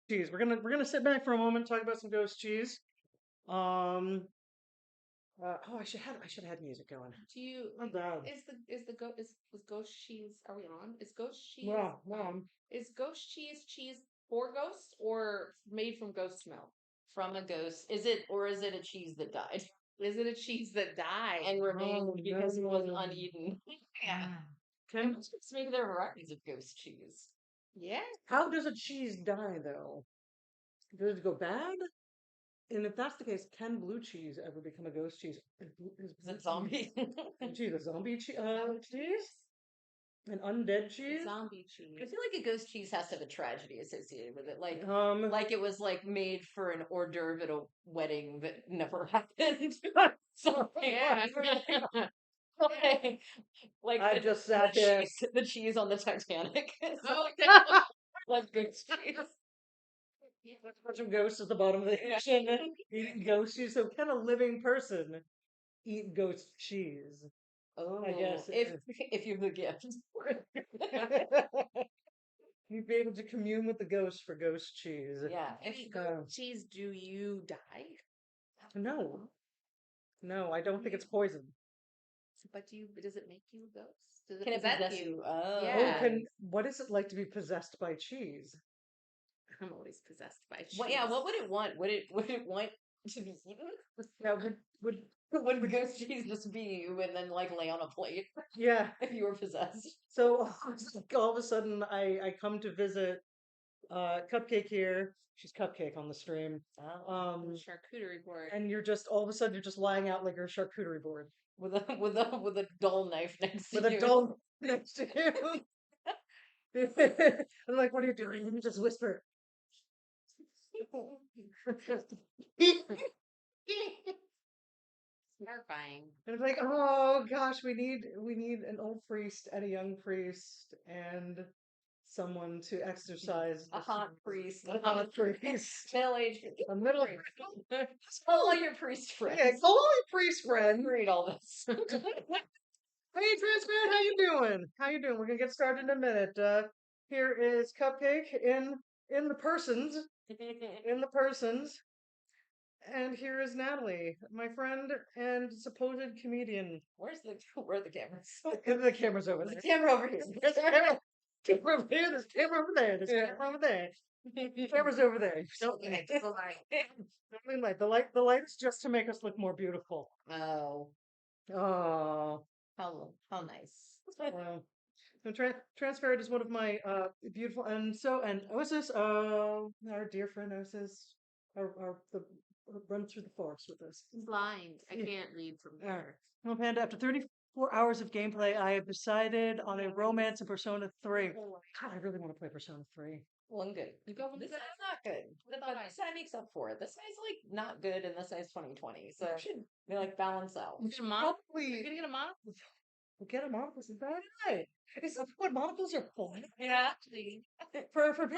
cheese. We're gonna sit back for a moment, talk about some ghost cheese. Um. I should have had music going. Do you I'm bad. is ghost cheese? Are we on? Is ghost cheese? Well, mom. Is ghost cheese for ghosts or made from ghost milk? From a ghost. Is it or is it a cheese that died Is it a cheese that died? and remained Oh because it was no. uneaten? Yeah. Can Maybe there are varieties of ghost cheese. Yeah. how does a cheese die though? Does it go bad? And if that's the case, can blue cheese ever become a ghost cheese? Is Is it zombie? cheese a zombie cheese? An undead cheese? Zombie I cheese. feel like a ghost cheese has to have a tragedy associated with it. Um, Like it was like made for an hors d'oeuvre at a wedding that never happened. So Yeah. like, like I just sat there. the cheese on the Titanic. Oh, Like ghost cheese. There's a bunch of ghosts at the bottom of the ocean eating ghost cheese. So can a living person eat ghost cheese? Oh, I guess if you have the gift. you'd be able to commune with the ghost for ghost cheese. Yeah. Any cheese, do you die? No, no, I don't think it's poison. But does it make you a ghost? Does it Can it possess possess you? you? Oh. Yeah. What is it like to be possessed by cheese? I'm always possessed by cheese. What? Yeah. What would it want? Would it want to be eaten? Yeah, would Would the ghost cheese just be you and then like lay on a plate yeah. if you were possessed? So all of a sudden, I come to visit Cupcake here. She's Cupcake on the stream. Charcuterie board. And you're just all of a sudden you're just lying out like a charcuterie board With a dull knife next to with a you. doll next to you. I'm like, what are you doing? And you just whisper. Terrifying. And it's like, oh gosh, we need an old priest and a young priest and someone to exercise A hot priest. a hot priest. Middle-aged. A middle Call all your priest friends. yeah, call your priest friend. Read all this. Hey Transparent, how you doing? How you doing? We're gonna get started in a minute. Here is Cupcake in the persons. In the persons. And here is Natalie, my friend and supposed comedian. Where are the cameras? The camera's over There's there. a camera over here. There's a camera. Camera over here. There's a camera over there. There's a camera over there. Camera's over there. Don't light. Don't light. Don't light. The light is just to make us look more beautiful. Oh, Oh. how nice. Wow. So Transferred is one of my beautiful and Osis, our dear friend Osis, the run through the forest with us. Blind. I Yeah. can't read from All right. here. Well, Panda, after 34 hours of gameplay, I have decided on a romance in Persona 3. God, I really want to play Persona 3. One good. You go with This that? guy's not good. But this guy makes up for it. This guy's like not good, and this guy's 2020. So they like balance out. You get a monocle? Probably You're gonna get a monocle? get a monocle. Is that right? Is that what monocles are for? Yeah, actually. For people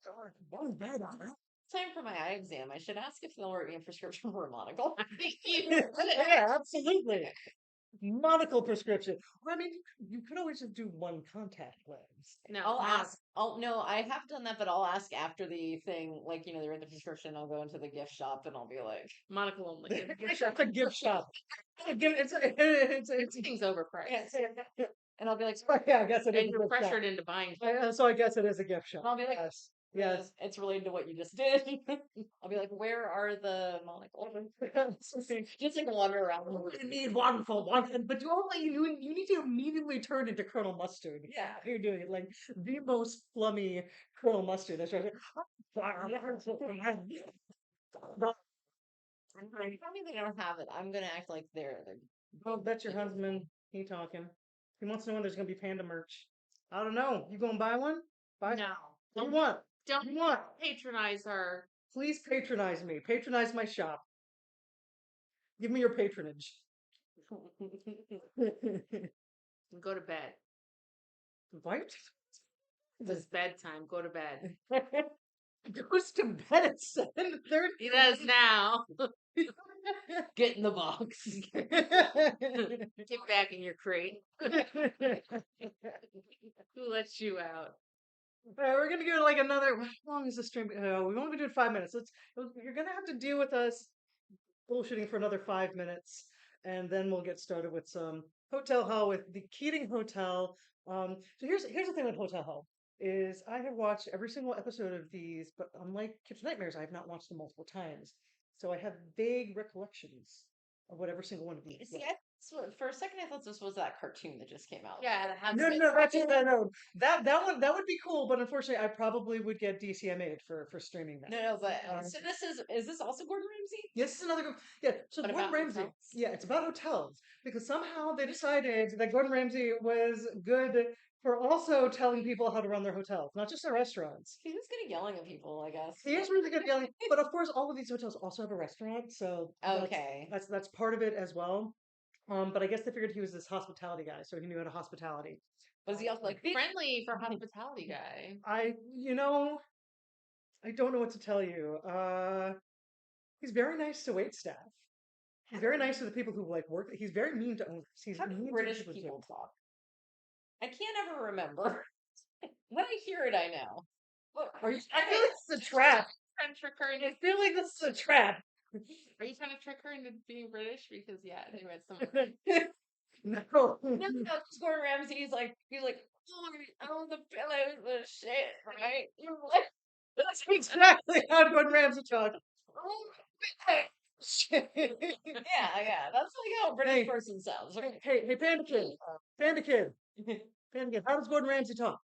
who are like, one bed on it. Time for my eye exam. I should ask if they'll write me a prescription for a monocle. Yeah, absolutely. Monocle prescription. Well, I mean, you could always just do one contact lens. No, I'll ask. No, I have done that, but I'll ask after the thing. Like they write the prescription. I'll go into the gift shop and I'll be like, monocle only. It's a gift shop. It's Everything's overpriced. and I'll be like, yeah, I guess it is. And a you're gift shop. pressured into buying. So I guess it is a gift shop. and I'll be like, Yes. Yes. it's related to what you just did. I'll be like, where are the monocles? Just like wander around. You need one for one, but you need to immediately turn into Colonel Mustard. Yeah. You're doing it like the most flummy Colonel Mustard. That's right. Tell me they don't have it. I'm gonna act like they're. Oh, that's your husband. He talking. He wants to know when there's gonna be panda merch. I don't know. You gonna buy one? Buy. No. What do you want? Don't You want? patronize her. Please patronize me. Patronize my shop. Give me your patronage. And go to bed. What? It's bedtime. Go to bed. Goes to bed at 7:30. He does now. Get in the box. Get back in your crate. Who lets you out? We're gonna give it like another. How long is this stream? We've only been doing 5 minutes. You're gonna have to deal with us bullshitting for another 5 minutes, and then we'll get started with some Hotel Hell with the Keating Hotel. So here's the thing with Hotel Hell is I have watched every single episode of these, but unlike Kitchen Nightmares, I have not watched them multiple times. So I have vague recollections of whatever single one of these. See, for a second I thought this was that cartoon that just came out. Yeah, that No, no, that's it. No, that would be cool, but unfortunately, I probably would get DCMA'd for streaming that. No, but so is this also Gordon Ramsay? Yes, it's another. Yeah, so What Gordon about Ramsay. hotels? Yeah, it's about hotels because somehow they decided that Gordon Ramsay was good for also telling people how to run their hotels, not just their restaurants. He was good at yelling at people, I guess. He is really good at yelling, but of course, all of these hotels also have a restaurant, so Okay. that's part of it as well. But I guess they figured he was this hospitality guy, so he knew how to hospitality. Was he also like Friendly for hospitality guy. I don't know what to tell you. He's very nice to wait staff. He's very nice to the people who like work. He's very mean to owners. He's how do mean to British who- people talk? I can't ever remember. When I hear it, I know. Look, Are you? I feel like this is a trap. Trying to trick her into, I feel like this is a trap. are you trying to trick her into being British? Because yeah, they read some. No. no, it's Gordon Ramsay. He's like, oh, the pillows the shit, right? You're like, That's exactly how Gordon Ramsay talks. yeah, that's like how a British Hey. person sounds. Hey, Panda Kid. Panda Kid. Panda Kid. How does Gordon Ramsay talk?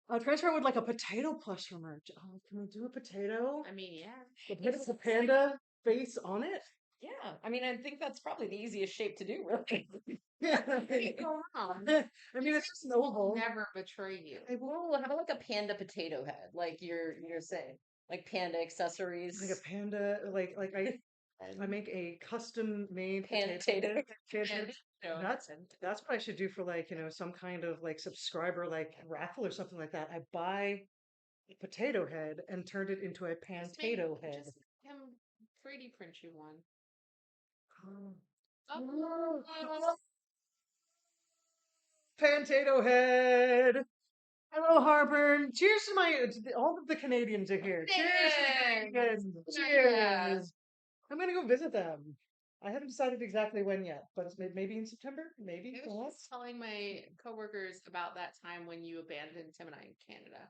I'll transfer with like a potato plush from her. Oh, can we do a potato? I mean, yeah. The potato with a panda face on it? Yeah, I mean, I think that's probably the easiest shape to do, really. Yeah. Come on. I mean, it's just an oval. Never betray you. Well, how about like a panda potato head, like you're saying, like panda accessories, Like a panda, like I make a custom made panda potato. potato. That's what I should do for like, some kind of like subscriber like raffle or something like that. I buy a potato head and turned it into a pantato head. Just him 3D print you one. Oh. Pantato head. Hello, Harburn. Cheers to all of the Canadians are here. Cheers to the Canadians. Yeah. Cheers. I'm gonna go visit them. I haven't decided exactly when yet, but it's maybe in September. Maybe. I was just telling my coworkers about that time when you abandoned Tim and I in Canada.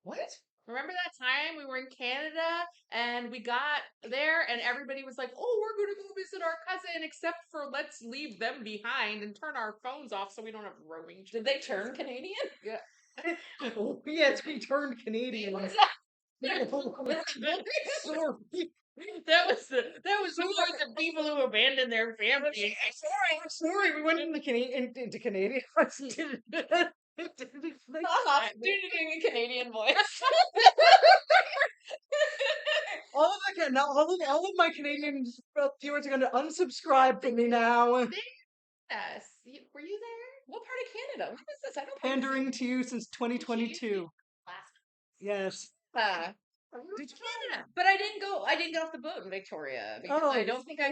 What? Remember that time we were in Canada and we got there and everybody was like, "Oh, we're going to go visit our cousin," except for let's leave them behind and turn our phones off so we don't have roaming. Did they turn Canadian? Yeah. Oh, yes, we turned Canadian. That was the people who abandoned their family. Sorry, we went into Canadian. Stop doing a Canadian voice. All of my Canadian viewers are going to unsubscribe from me now. Yes. Were you there? What part of Canada? What is this? I don't Pandering to you since 2022. Yes. Did you Canada? But I didn't go. I didn't get off the boat in Victoria because I don't think I.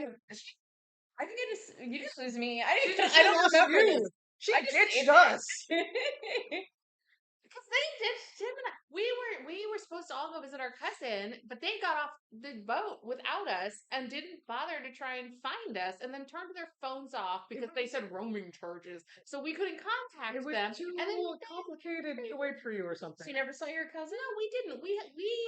I think I just you just lose me. I don't remember you. this. She I just ditched us. Because they ditched him. We were supposed to all go visit our cousin, but they got off the boat without us and didn't bother to try and find us, and then turned their phones off because they said roaming charges, so we couldn't contact It was them. too And then complicated to wait for you or something. So you never saw your cousin? no, we didn't. We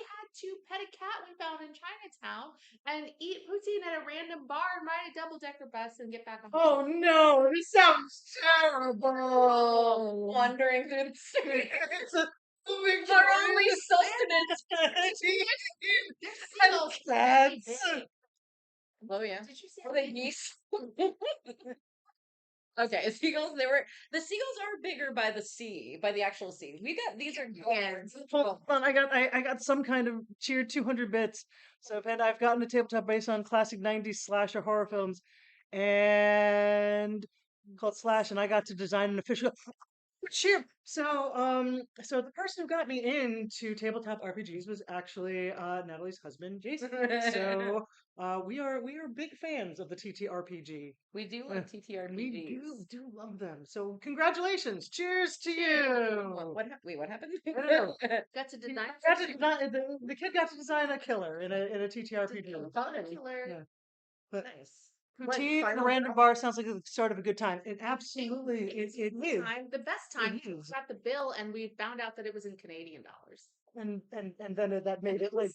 had to pet a cat we found in Chinatown and eat poutine at a random bar and ride a double decker bus and get back on. Oh no, this sounds terrible. Wandering through the street. It's a moving Our only sustenance. and cats. Oh yeah. Did you see? Were they geese? Okay, seagulls. The seagulls are bigger by the sea, by the actual sea. These are hands. Hold on, I got some kind of cheer 200 bits. So, Panda, I've gotten a tabletop based on classic 90s slasher horror films and called Slash, and I got to design an official Sure. So the person who got me into tabletop RPGs was actually Natalie's husband, Jason. So we are big fans of the TTRPG. We do Uh, like we TTRPGs. do love them. So congratulations. Cheers to What, you. wait, what happened? I don't know. Got to He design got to design, the kid got to design a killer in a TTRPG. Fun. killer. Yeah. But Nice. poutine in a final random bar sounds like the start of a good time. It absolutely it is. The best time It we is. got the bill and we found out that it was in Canadian dollars. And then that made it like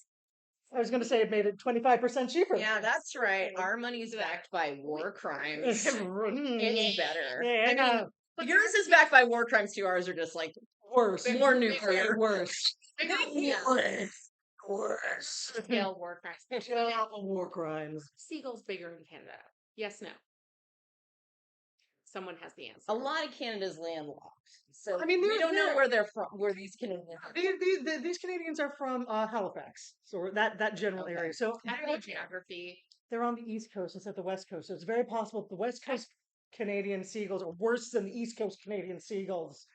I was going to say it made it 25% cheaper. Yeah, that's right. Our money's backed by war crimes. Mm, It's better. yeah, I mean, But yours is backed by war crimes too. Ours are just like worse, more nuclear. worse, bigger worse. scale war crimes. Terrible war crimes. Seagull's bigger in Canada. Yes, no. Someone has the answer. A lot of Canada's landlocked, so I mean, we don't know where they're from. Where these Canadians are. These Canadians are from Halifax, so that general Okay. area. So I don't know geography. they're on the East Coast instead of the West Coast. So it's very possible that the West Coast Canadian seagulls are worse than the East Coast Canadian seagulls.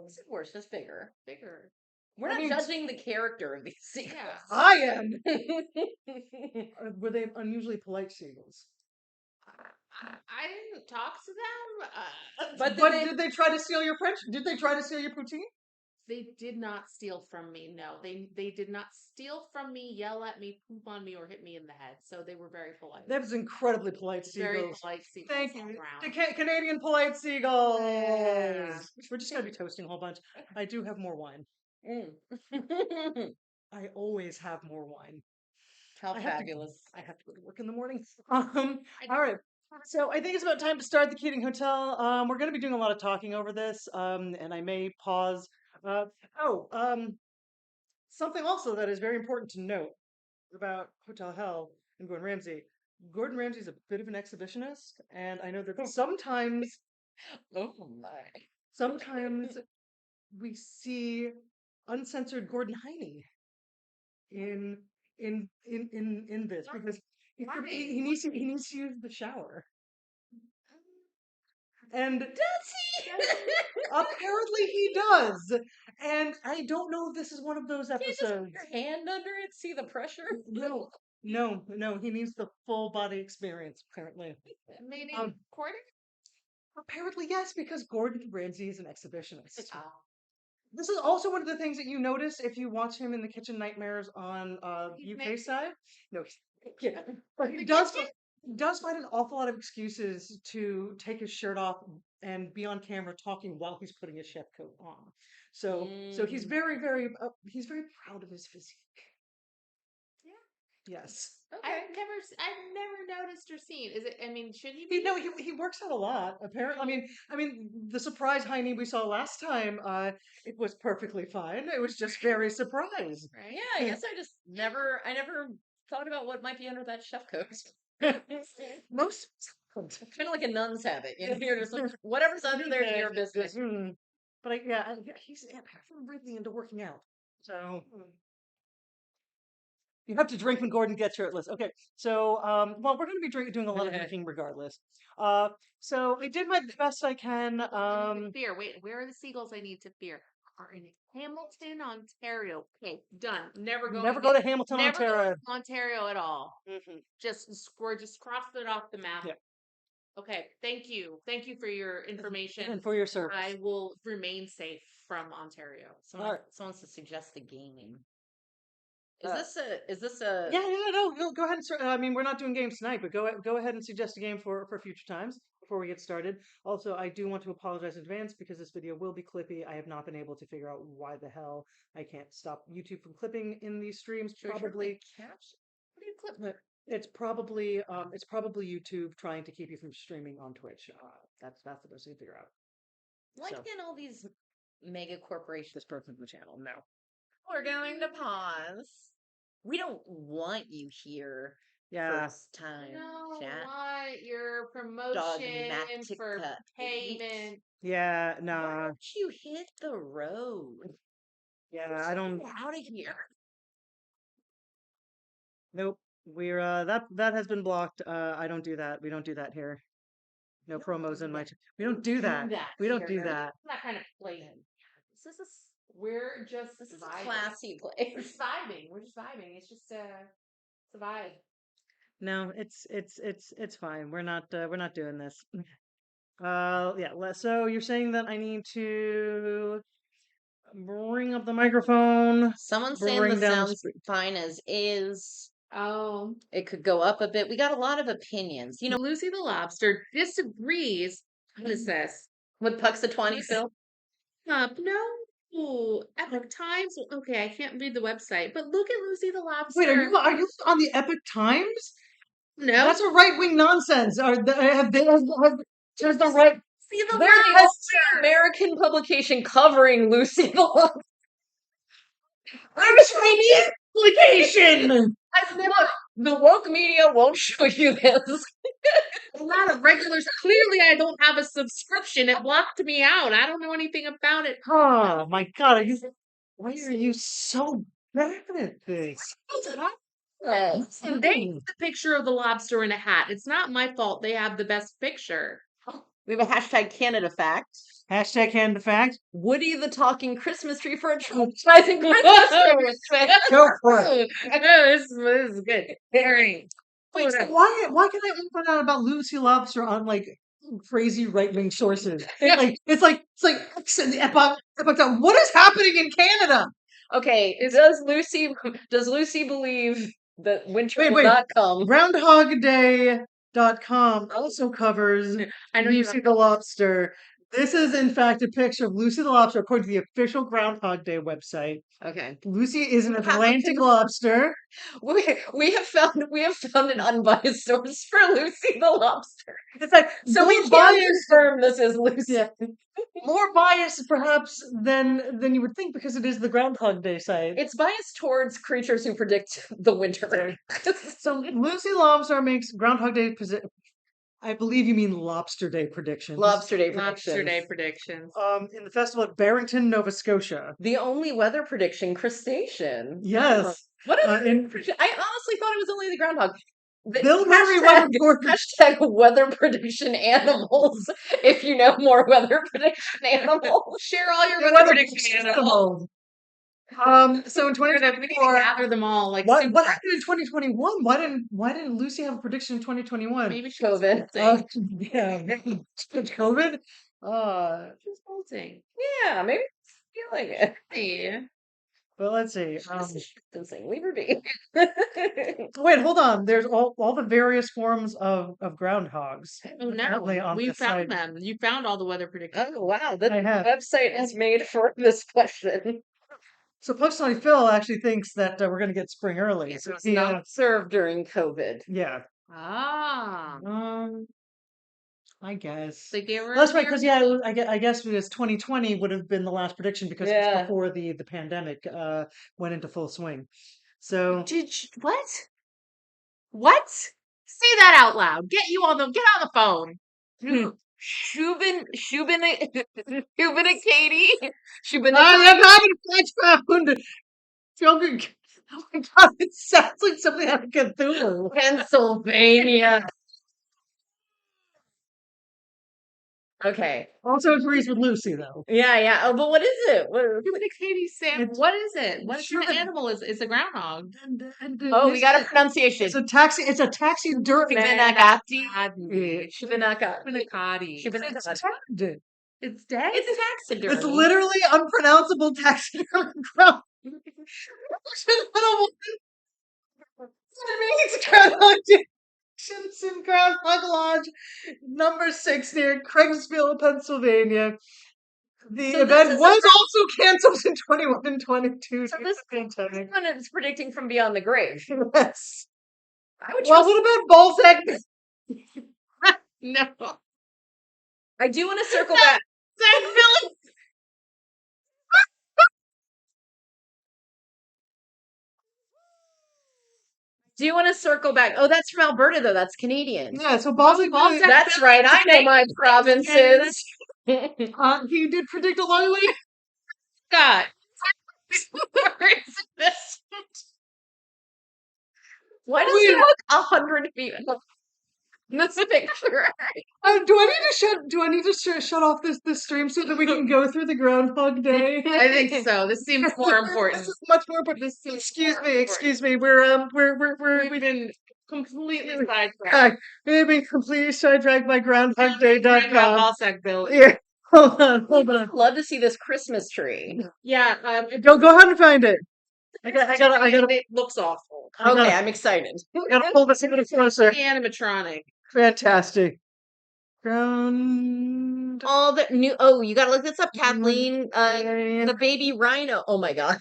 Is it worse? Just bigger. Bigger. We're I not mean, judging the character of these seagulls. Yeah. I am. Were they unusually polite seagulls? I didn't talk to them. But Did they try to steal your French? Did they try to steal your poutine? They did not steal from me. No, they did not steal from me, yell at me, poop on me, or hit me in the head. So they were very polite. That was incredibly polite Very seagulls. polite seagulls. Thank all you. around. The Canadian polite seagulls. Yeah. We're just going to be toasting a whole bunch. I do have more wine. I always have more wine. How I have to- fabulous. I have to go to work in the morning. All right. So I think it's about time to start the Keating Hotel. We're going to be doing a lot of talking over this, and I may pause. Uh, Something also that is very important to note about Hotel Hell and Gordon Ramsay. Gordon Ramsay's a bit of an exhibitionist, and I know that Oh my. sometimes we see uncensored Gordon Heine in in this because he needs to use the shower. And Does he? apparently he does. And I don't know if this is one of those Can't just episodes. put your hand under it, see the pressure. No. He needs the full body experience, apparently. Maybe Um, quarter? Apparently, yes, because Gordon Ramsay is an exhibitionist. Oh. This is also one of the things that you notice if you watch him in the Kitchen Nightmares on UK side. No, yeah, but he does find an awful lot of excuses to take his shirt off and be on camera talking while he's putting his chef coat on. So he's he's very proud of his physique. Yeah. Yes. Okay. I've never noticed or seen. Is it? I mean, should he He be? no, he works out a lot. Apparently, I mean, the surprise Heine we saw last time, it was perfectly fine. It was just very surprised. Right. Yeah, I guess I never thought about what might be under that chef coat. Most Kind of like a nun's habit. You know, you're just like, whatever's under there is your business. But he's really into working out. So you have to drink when Gordon gets shirtless. Okay, so well, we're going to be doing a lot of drinking regardless. So I did my best I can. Fear. Wait, where are the seagulls I need to fear? Are in Hamilton, Ontario. Okay, done. Never go to Hamilton, never Ontario. go to Ontario at all. Mm-hmm. We're just crossed it off the map. Yeah. Okay, thank you for your information And for your service. I will remain safe from Ontario. Someone wants to suggest a game. Is this a Yeah, no, go ahead and start. I mean, we're not doing games tonight, but go ahead and suggest a game for future times before we get started. Also, I do want to apologize in advance because this video will be clippy. I have not been able to figure out why the hell I can't stop YouTube from clipping in these streams. Probably What do you clip? it's probably YouTube trying to keep you from streaming on Twitch. That's the best thing to figure out. Why can't all these mega corporations This person from the channel? No. We're going to pause. We don't want you here. Yeah. First time. No, chat. want your promotion for Dogmatica. payment. Yeah, Why nah. don't you hit the road? Yeah, I don't. Get out of here. Nope. We're that has been blocked. I don't do that. We don't do that here. No promos in my. We don't do that. We don't do that. That kind of blatant. This is we're just This is a vibing. classy We're place. just vibing. We're just vibing. It's just it's a vibe. No, it's fine. We're not doing this. Yeah. So you're saying that I need to bring up the microphone, Someone's saying bring the down the sound's speed. fine as is. Oh, It could go up a bit. We got a lot of opinions. You know, Lucy the Lobster disagrees. What is this? with Pucks of 20, Phil. No. Epic Times. Okay, I can't read the website, but look at Lucy the Lobster. Wait, are you on the Epic Times? No, That's a right wing nonsense. Have they has the right? See the They're the only American publication covering Lucy the Lobster. I'm a Chinese publication. I've never. The woke media won't show you this. A lot of regulars. Clearly, I don't have a subscription. It blocked me out. I don't know anything about it. Oh my God! Why are you so bad at this? And they have the picture of the lobster in a hat. It's not my fault. They have the best picture. We have a hashtag Canada fact. Hashtag hand the fact. Woody the talking Christmas tree for a traumatizing Christmas tree. Go for it. This is good. Very. Wait, so why can I only find out about Lucy Lobster on like crazy right wing sources? It's like X and the Epoch. What is happening in Canada? Okay, does Lucy believe that winter will Wait. not come? GroundhogDay.com also covers I know Lucy the Lobster. This is in fact a picture of Lucy the Lobster according to the official Groundhog Day website. Okay, Lucy is an Atlantic lobster. we have found an unbiased source for Lucy the lobster. It's like So we can confirm this is Lucy. Yeah. More biased perhaps than you would think because it is the Groundhog Day site. It's biased towards creatures who predict the winter. So Lucy Lobster makes Groundhog Day. I believe you mean Lobster Day predictions. Lobster Day predictions. In the festival at Barrington, Nova Scotia. The only weather prediction crustacean. Yes. What I honestly thought it was only the groundhog. Bill Murray hashtag weather prediction animals. If you know more weather prediction animals, share all your weather prediction animals. So in 2024, gather them all. Like what happened in 2021? Why didn't Lucy have a prediction in 2021? Maybe COVID. Yeah, COVID. She's bolting. Yeah, maybe feeling it. Yeah. But let's see. Leave her be. Wait, hold on. There's all the various forms of groundhogs. Oh no, we found them. You found all the weather predictions. Oh wow, the website is made for this question. So Puxtony Phil actually thinks that we're going to get spring early. So it's not served during COVID. Yeah. Ah. I guess. That's right, because I guess because 2020 would have been the last prediction because it's before the pandemic went into full swing. So what? What? Say that out loud. Get on the phone. Shubin Katie. I'm having a flashback. Oh my God! It sounds like something out of Cthulhu. Pennsylvania. Okay. Also agrees with Lucy though. Yeah. Oh, but what is it? Katie Sam. What is it? What kind of animal is it's a groundhog? We got a pronunciation. It's a taxidermy. It's dead. It's a taxidermy. It's literally unpronounceable taxidermy ground. It's Groundhog Day. In Groundhog Lodge, number 6 near Craigsville, Pennsylvania. The event was also canceled in 21 and 22. So this one is predicting from beyond the grave. Yes. What about Balzac? No. I do want to circle back. Do you want to circle back? Oh, that's from Alberta, though. That's Canadian. Yeah, so Balzac. That's right. I know my provinces. He did predict a long way. God. Why does he look 100 feet? this picture. Do I need to shut off this stream so that we can go through the Groundhog Day? I think so. This seems more important. This is much more important. This seems Excuse more me, important. excuse me. We've been completely sidetracked. We've been completely sidetracked by Groundhog GroundhogDay.com. Ballsack Billy. Yeah. Hold on. Love to see this Christmas tree. Yeah. Go ahead and find it. I gotta. It looks awful. Okay, I'm excited. Gotta pull this a little closer. The animatronic. Fantastic. Ground. All the new. Oh, you gotta look this up, Kathleen. The baby rhino. Oh my god.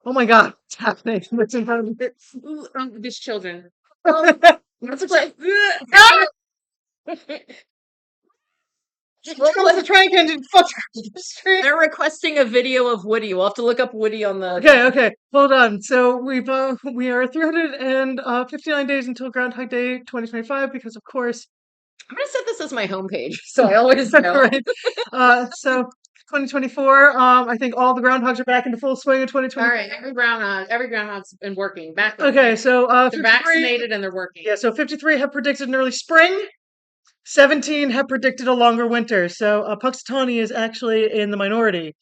Oh my god, what's happening? What's in front of me? Ooh, these children. That's like. The Trank Engine. Fuck. They're requesting a video of Woody. We'll have to look up Woody on the. Okay. Hold on. So we are 359 days until Groundhog Day 2025 because of course. I'm gonna set this as my homepage, so I always know. Right. So 2024. I think all the groundhogs are back into full swing in 2024. All right, every groundhog's been working. Back. Okay, so they're 53, vaccinated and they're working. Yeah, so 53 have predicted an early spring. 17 have predicted a longer winter. So Puxatawny is actually in the minority.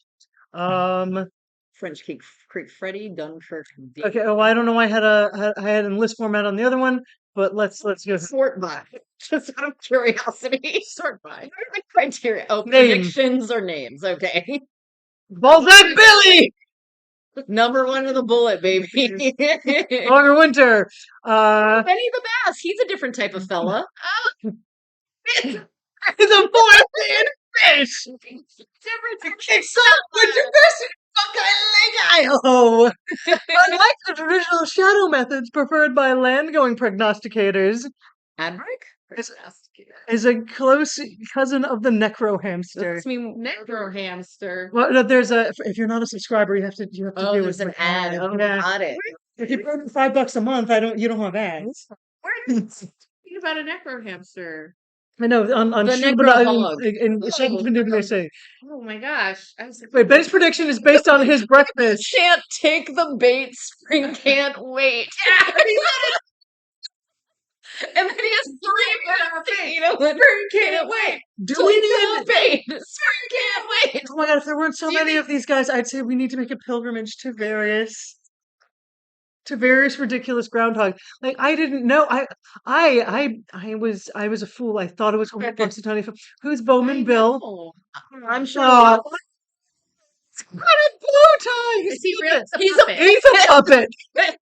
French Creek Freddy, Dunkirk. Okay. Oh, I don't know why I had an list format on the other one, but let's go. Sort by. Just out of curiosity. Sort by. What are the criteria? Oh, Name. predictions or names? Okay. Balzac Billy. Number one of the bullet, baby. Benny Longer winter. the Bass. He's a different type of fella. The Boylean fish. Different. Kicks up with your best fucking Unlike the traditional shadow methods preferred by land-going prognosticators, Adric? is a close cousin of the necrohamster. That's me. Necro hamster. Well, no, there's if you're not a subscriber, you have to do There's an ad. Oh, Yeah. got it. If you pay $5 a month, you don't have ads. Think about a necro hamster. I know on The necrohog. in Oh my gosh! I was like, Wait, Ben's prediction is based on his breakfast. Can't take the bait. Spring can't wait. And then he has three minutes. Spring can't wait. Do Take we the need? bait. Spring can't wait. Oh my god! If there weren't so many of these guys, I'd say we need to make a pilgrimage to various ridiculous groundhogs. Like I didn't know. I was a fool. I thought it was only Punxsutawney. Who's Bowman Bill? oh, I'm sure. Oh, what a bow tie! is he really? He's a He's a puppet. I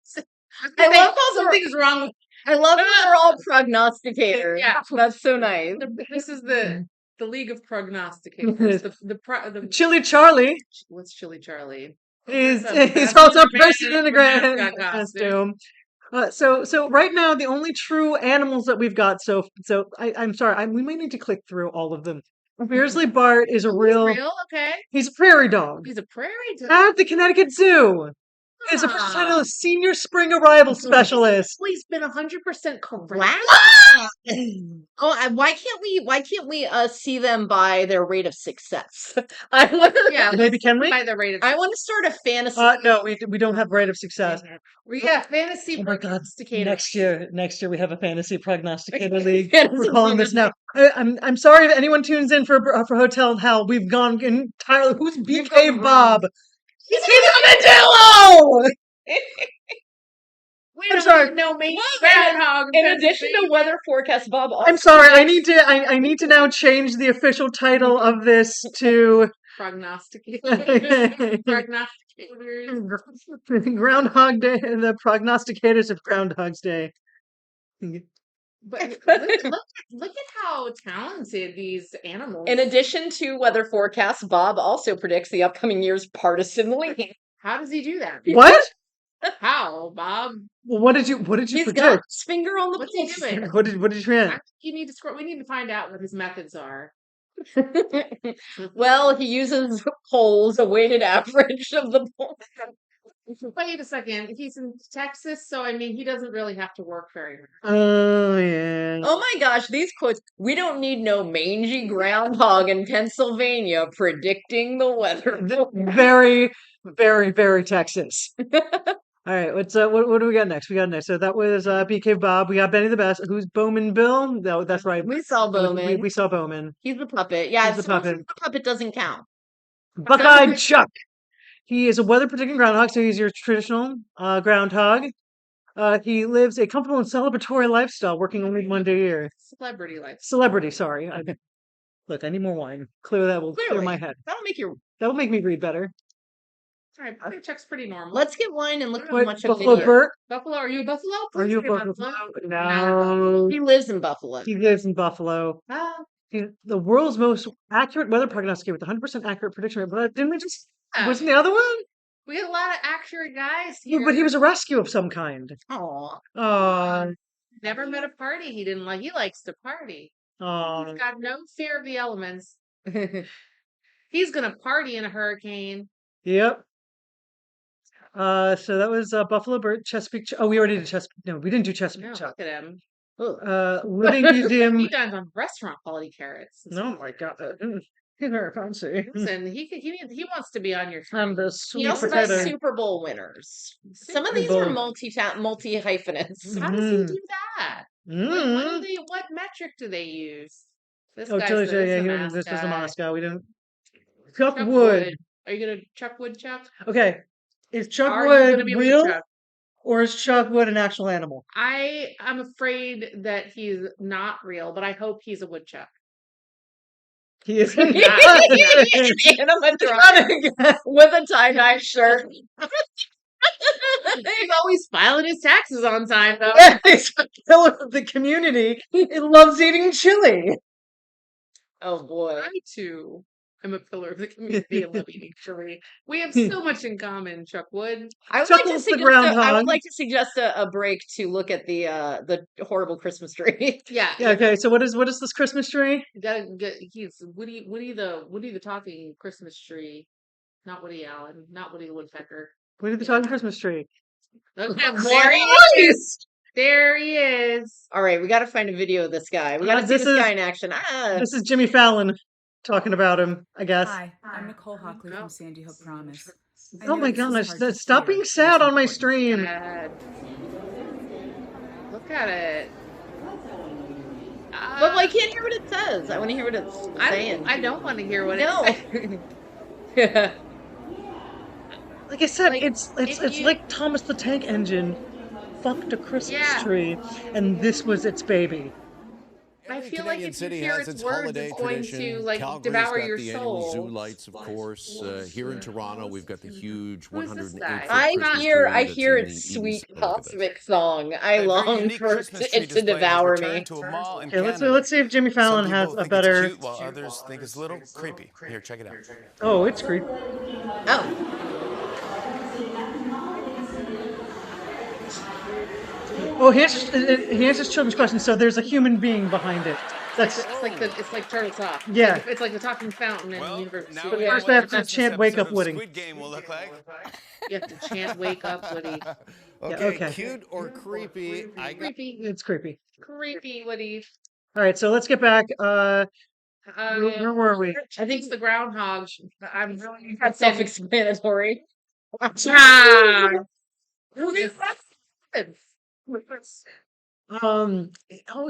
love how something's wrong. I love how they're all prognosticators. Yeah. That's so nice. This is the League of Prognosticators. The Chili Charlie what's Chili Charlie? is That's also a the person in a grand mascot costume. So right now the only true animals that we've got. So I'm sorry. We might need to click through all of them. Beardsley Bart is a real. Okay. He's a prairie dog. He's a prairie dog. At the Connecticut Zoo. Is a title of senior spring arrival specialist. Well, he's been 100% correct. Wow. Oh, why can't we see them by their rate of success? I want Yeah, Maybe can we? by the rate of. I want to start a fantasy. No, we don't have rate of success. We got fantasy Oh my god! prognosticators. Next year we have a fantasy prognosticator league. Fantasy We're calling this now. I'm sorry if anyone tunes in for Hotel Hell. We've gone entirely. Who's BK Bob? He's an armadillo. I'm sorry. No, maybe groundhog. In addition to weather forecast, Bob. I'm sorry. I need to now change the official title of this to prognosticators. Groundhog Day and the prognosticators of Groundhog's Day. But look at how talented these animals. In addition to weather forecast, Bob also predicts the upcoming year's partisan leaning. How does he do that? What? How, Bob? Well, what did you He's predict? got his finger on the What's he pulse. doing? What did you predict? You need to scroll. We need to find out what his methods are. Well, he uses polls, a weighted average of the polls. Wait a second. He's in Texas, so I mean, he doesn't really have to work very hard. Oh yeah. Oh my gosh, these quotes. We don't need no mangy groundhog in Pennsylvania predicting the weather. Very, very, very Texas. All right, what do we got next? We got next. So that was BK Bob. We got Benny the Best. Who's Bowman Bill? No, that's right. We saw Bowman. We saw Bowman. He's the puppet. Yeah, He's the puppet. the puppet doesn't count. Buckeye Chuck. He is a weather predicting groundhog, so he's your traditional groundhog. He lives a comfortable and celebratory lifestyle, working only one day a year. Celebrity life. Celebrity, sorry. Look, I need more wine. That will clear my head. That'll make me read better. All right, Buckeye Chuck's pretty normal. Let's get wine and look how Wait, much Buffalo Burt. Buffalo, are you a Buffalo? Are you a Buffalo? No. He lives in Buffalo. He lives in Buffalo. He's the world's most accurate weather prognosticator with 100% accurate prediction rate. But didn't we just? Wasn't the other one? We had a lot of accurate guys Yeah, here. but he was a rescue of some kind. Aw. Never met a party he didn't like. He likes to party. He's got no fear of the elements. He's gonna party in a hurricane. Yep. So that was Buffalo Burt, Chesapeake. Oh, we already did Chesapeake. No, we didn't do Chesapeake. No, Chuck. look at him. Living Museum. He dines on restaurant quality carrots. Oh my god. He's very fancy. Listen, he wants to be on your team. And the sweet He also potato. does Super Bowl winners. Some of these Bowl. are multi hyphenates. How does he do that? What metric do they use? This guy's Chili the this was the Moscow. We didn't. Chuck Wood. Are you gonna Chuck Wood, Chuck? Okay. Is Chuck Are you Wood gonna be real? Chuck? Or is Chuck Wood an actual animal? I'm afraid that he's not real, but I hope he's a woodchuck. He is Animatronic with a tie-dye shirt. He's always filing his taxes on time, though. He's a killer of the community. He loves eating chili. Oh boy. I too am a pillar of the community and love eating chili. We have so much in common, Chuck Wood. I would like to suggest a break to look at the horrible Christmas tree. Yeah. Okay. So what is this Christmas tree? You gotta get. He's Woody the talking Christmas tree, not Woody Allen, not Woody the Woodpecker. Woody the talking Christmas tree. Okay, there he is. All right, we got to find a video of this guy. We got to see this guy in action. This is Jimmy Fallon talking about him, I guess. Hi, I'm Nicole Hockley from Sandy Hook Promise. Oh my gosh, stop being sad on my stream. Look at it. But I can't hear what it says. I want to hear what it's saying. I don't want to hear what it's saying. Like I said, it's like Thomas the Tank Engine fucked a Christmas tree, and this was its baby. I feel like if you hear its words, it's going to devour your soul. Zoo lights, of course. Here in Toronto, we've got the huge 108-foot I hear its sweet cosmic song. I long for it to devour me. Okay, let's see if Jimmy Fallon has a better. Cute, while others think it's a little creepy. Here, check it out. Oh, it's creepy. Oh, he answers children's questions, so there's a human being behind it. It's like Turtle Talk. Yeah. It's like the talking fountain in the universe. First, I have to chant "Wake Up, Woody." Squid Game will look like. You have to chant "Wake Up, Woody." Okay, cute or creepy? Creepy. It's creepy. Creepy, Woody. All right, so let's get back. Where were we? I think it's the Groundhogs. I'm really self-explanatory. Oh,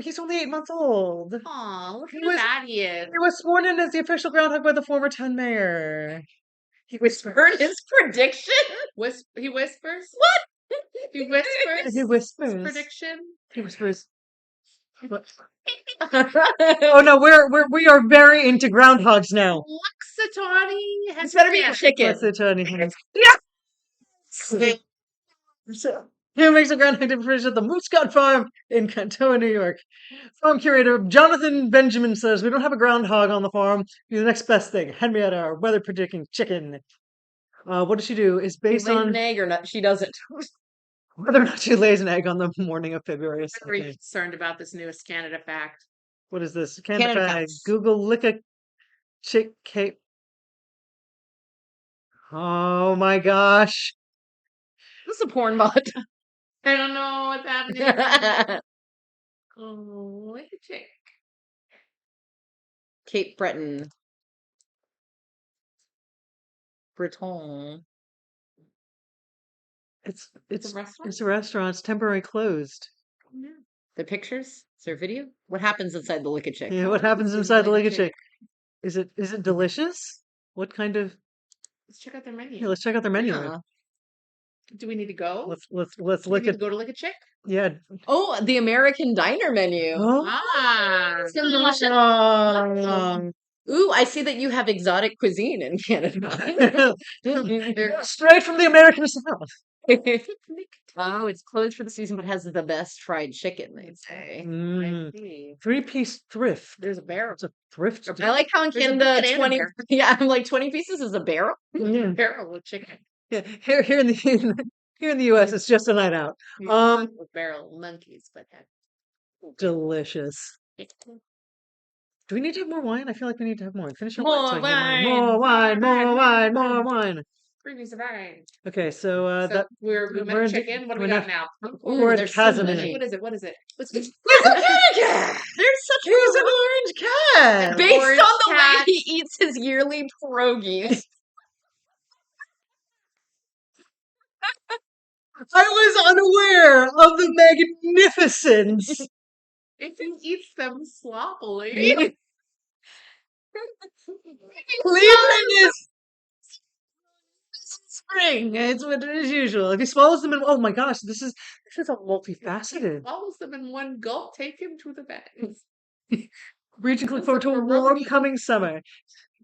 he's only 8 months old. Aw, look how bad he is. He was sworn in as the official groundhog by the former 10 mayor. He whispered his prediction? He whispers? What? He whispers? He whispers. His prediction? He whispers. Oh no, we are very into groundhogs now. Luxatawny has better be a chicken. Luxatawny. Yeah. Who makes a groundhog difference at the Moose God Farm in Cantoa, New York. Farm curator Jonathan Benjamin says, "We don't have a groundhog on the farm. Be the next best thing. Henrietta, weather predicting chicken." What does she do? Is based on an egg or not? She doesn't. Whether or not she lays an egg on the morning of February 2nd. I'm very concerned about this newest Canada fact. What is this? Canada fact. Google lick a chick cape. Oh my gosh. This is a porn bot. I don't know what's happening. Oh, look at chick. Cape Breton. Breton. It's a restaurant? It's a restaurant. It's temporarily closed. The pictures? Is there video? What happens inside the Lick a Chick? Yeah, what happens inside the Lick a Chick? Is it delicious? What kind of? Let's check out their Yeah, menu. let's check out their menu. Yeah. Do we need to go? Let's Do we look need at. to go to Lick a Chick? Yeah. Oh, the American Diner menu. Oh. Ooh, I see that you have exotic cuisine in Canada. Straight from the American South. Oh, it's closed for the season, but has the best fried chicken, they'd say. Mm. I see. 3-piece thrift. There's a barrel. It's a thrift. I like how in There's a Canada, bucket and a 20, barrel. yeah, I'm like 20 pieces is a barrel. Yeah. Barrel of chicken. Yeah. Here in the here in the U.S. it's just a night out. A barrel of monkeys, but Delicious. Do we need to have more wine? I feel like we need to have more. Finish your More wine. So I can get mine. wine. More wine. More wine. More wine. Previous of wine. Okay, so So that we we're met in- chicken. What do we're we got not- now? we're in there's so Casamigos. many. What is it? What is it? What's There's such He's an orange cat. based orange on the way cat. he eats his yearly pierogies. I was unaware of the magnificence. If he eats them sloppily. Cleveland is spring. It's what it is usual. If he swallows them in, oh my gosh, this is a multifaceted. Swallows them in one gulp. Take him to the vet. Reaching to look forward to a warm coming summer.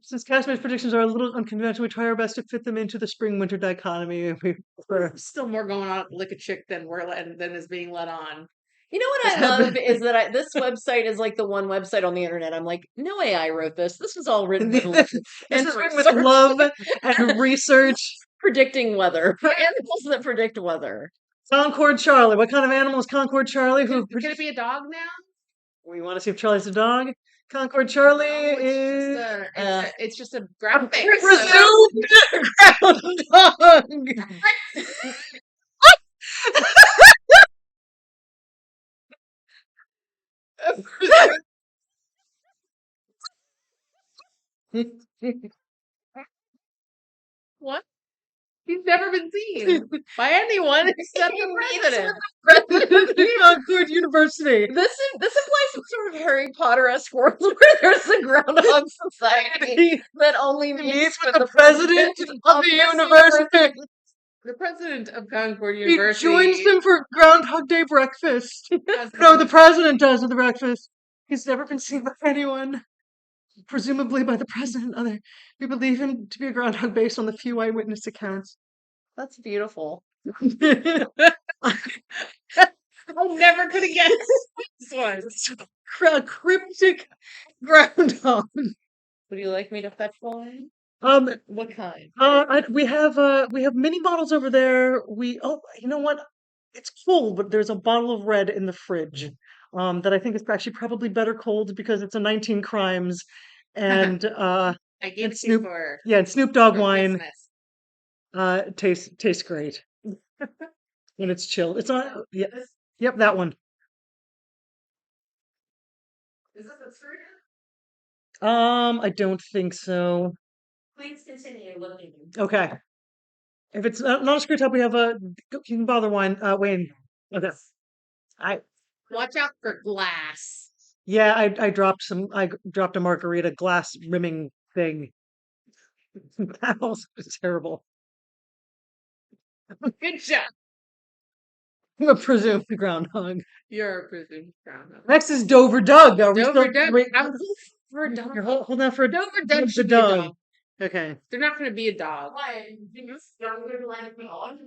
Since Cashmare's predictions are a little unconventional, we try our best to fit them into the spring-winter dichotomy. Still more going on at Lick a Chick than than is being let on. You know what I love is that this website is like the one website on the internet. I'm like, no AI wrote this. This was all written with love This is written with love and research. predicting weather. Animals that predict weather. Concord Charlie. What kind of animal is Concord Charlie? Can it be a dog now? We want to see if Charlie's a dog. Concord Charlie No, is it's just a graphic. presumed groundhog. What? He's never been seen by anyone except the president. Concord University. This implies some sort of Harry Potter-esque world where there's a groundhog society that only meets with the president of the university. The president of Concord He University. joins them for Groundhog Day breakfast. has No, the president does at the breakfast. He's never been seen by anyone. Presumably by the president. We believe him to be a groundhog based on the few eyewitness accounts. That's beautiful. I never could have guessed this one. A cryptic groundhog. Would you like me to fetch one? What kind? We have mini bottles over there. You know what? It's cold, but there's a bottle of red in the fridge. That I think is actually probably better cold because it's a 19 Crimes, and I gave and it to you for and Snoop Dogg for wine. Christmas. Tastes great when it's chilled. It's on. Yep, that one. Is this a screw? I don't think so. Please continue looking. Okay. If it's not a screw top, we have you can bother Wayne. Okay. Watch out for glass. Yeah, I dropped a margarita glass rimming thing. That was terrible. Good job. I'm a presumed groundhog. You're a presumed groundhog. Next is Dover Doug. Are we Dover still Doug. wait, I'm for a dog. here, hold on for a Dover Doug the should be a dog. dog. Okay. They're not going to be a dog. Why?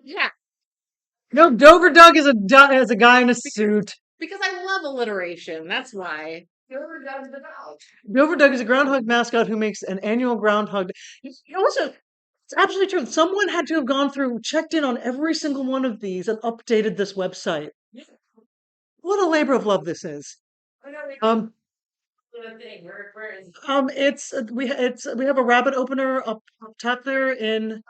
Yeah, No, Dover Doug is a guy in a suit. because I love alliteration. That's why. Dover Doug's the dog. Dover Doug is a groundhog mascot who makes an annual groundhog. Also, it's absolutely true. Someone had to have gone through, checked in on every single one of these, and updated this website. What a labor of love this is. Um, Where is we have a rabbit opener up top there in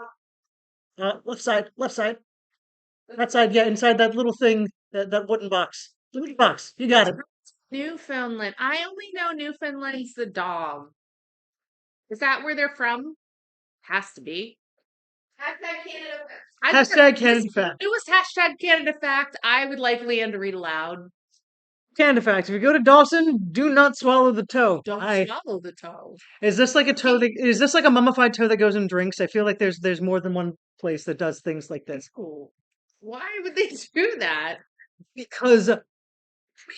left side, that side, yeah, inside that little thing, that wooden box. The wooden box, you got it. Newfoundland. I only know Newfoundland's the dog. Is that where they're from? Has to be. Hashtag Canada. Hashtag Canada fact. It was hashtag Canada fact. I would like Leanne to read aloud. Canada fact. If you go to Dawson, do not swallow the toe. Don't swallow the toe. Is this like a toe that is this like a mummified toe that goes in drinks? I feel like there's more than one place that does things like this. Ooh. Why would they do that? Because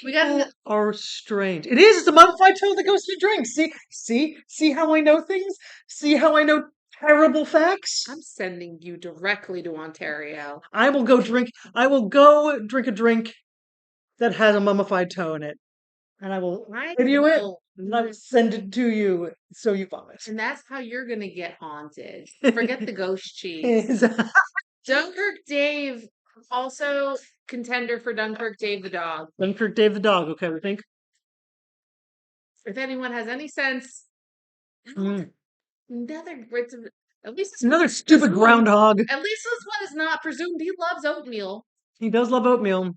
We got are strange. It is. It's a mummified toe that goes to drinks. See how I know things. See how I know terrible facts. I'm sending you directly to Ontario. I will go drink a drink that has a mummified toe in it, and I will video it, and I will send it to you so you vomit. And that's how you're gonna get haunted. Forget the ghost cheese. Dunkirk Dave, also contender for Dunkirk Dave the dog. Dunkirk Dave the dog. Okay, we think. If anyone has any sense, another at least It's another stupid groundhog. At least this one is not presumed. He loves oatmeal. He does love oatmeal.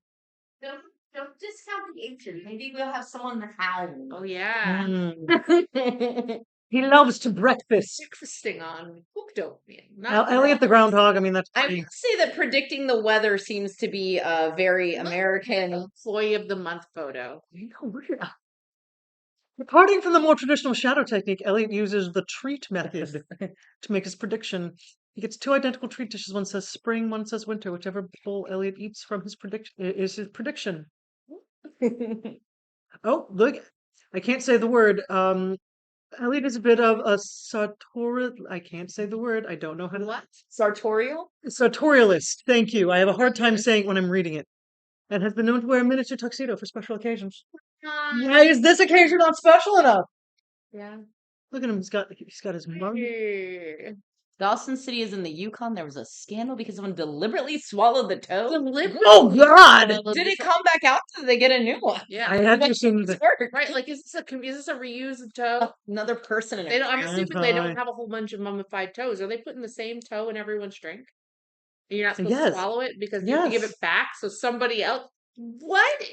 Don't discount the ancient. Maybe we'll have someone to howl. Oh yeah. He loves to breakfast. Breakfasting on cooked oatmeal. Elliot the groundhog. I mean, that's. I would say that predicting the weather seems to be a very American employee of the month photo. Departing from the more traditional shadow technique, Elliot uses the treat method to make his prediction. He gets two identical treat dishes. One says spring, one says winter. Whichever bowl Elliot eats from his prediction is his prediction. Oh, look! I can't say the word. Elliot is a bit of a sartorial. I can't say the word. I don't know how to. What? sartorial. Sartorialist. Thank you. I have a hard time saying it when I'm reading it. And has been known to wear a miniature tuxedo for special occasions. Why is this occasion not special enough? Yeah. Look at him. He's got his mug. Dawson City is in the Yukon. There was a scandal because someone deliberately swallowed the toe. Oh God! Did it come back out? Did they get a new one? Yeah. I had to assume that. Right, like is this a reused toe? Another person in it. They don't. I'm assuming they don't have a whole bunch of mummified toes. Are they putting the same toe in everyone's drink? And you're not supposed to swallow it because you have to give it back. So somebody else. What?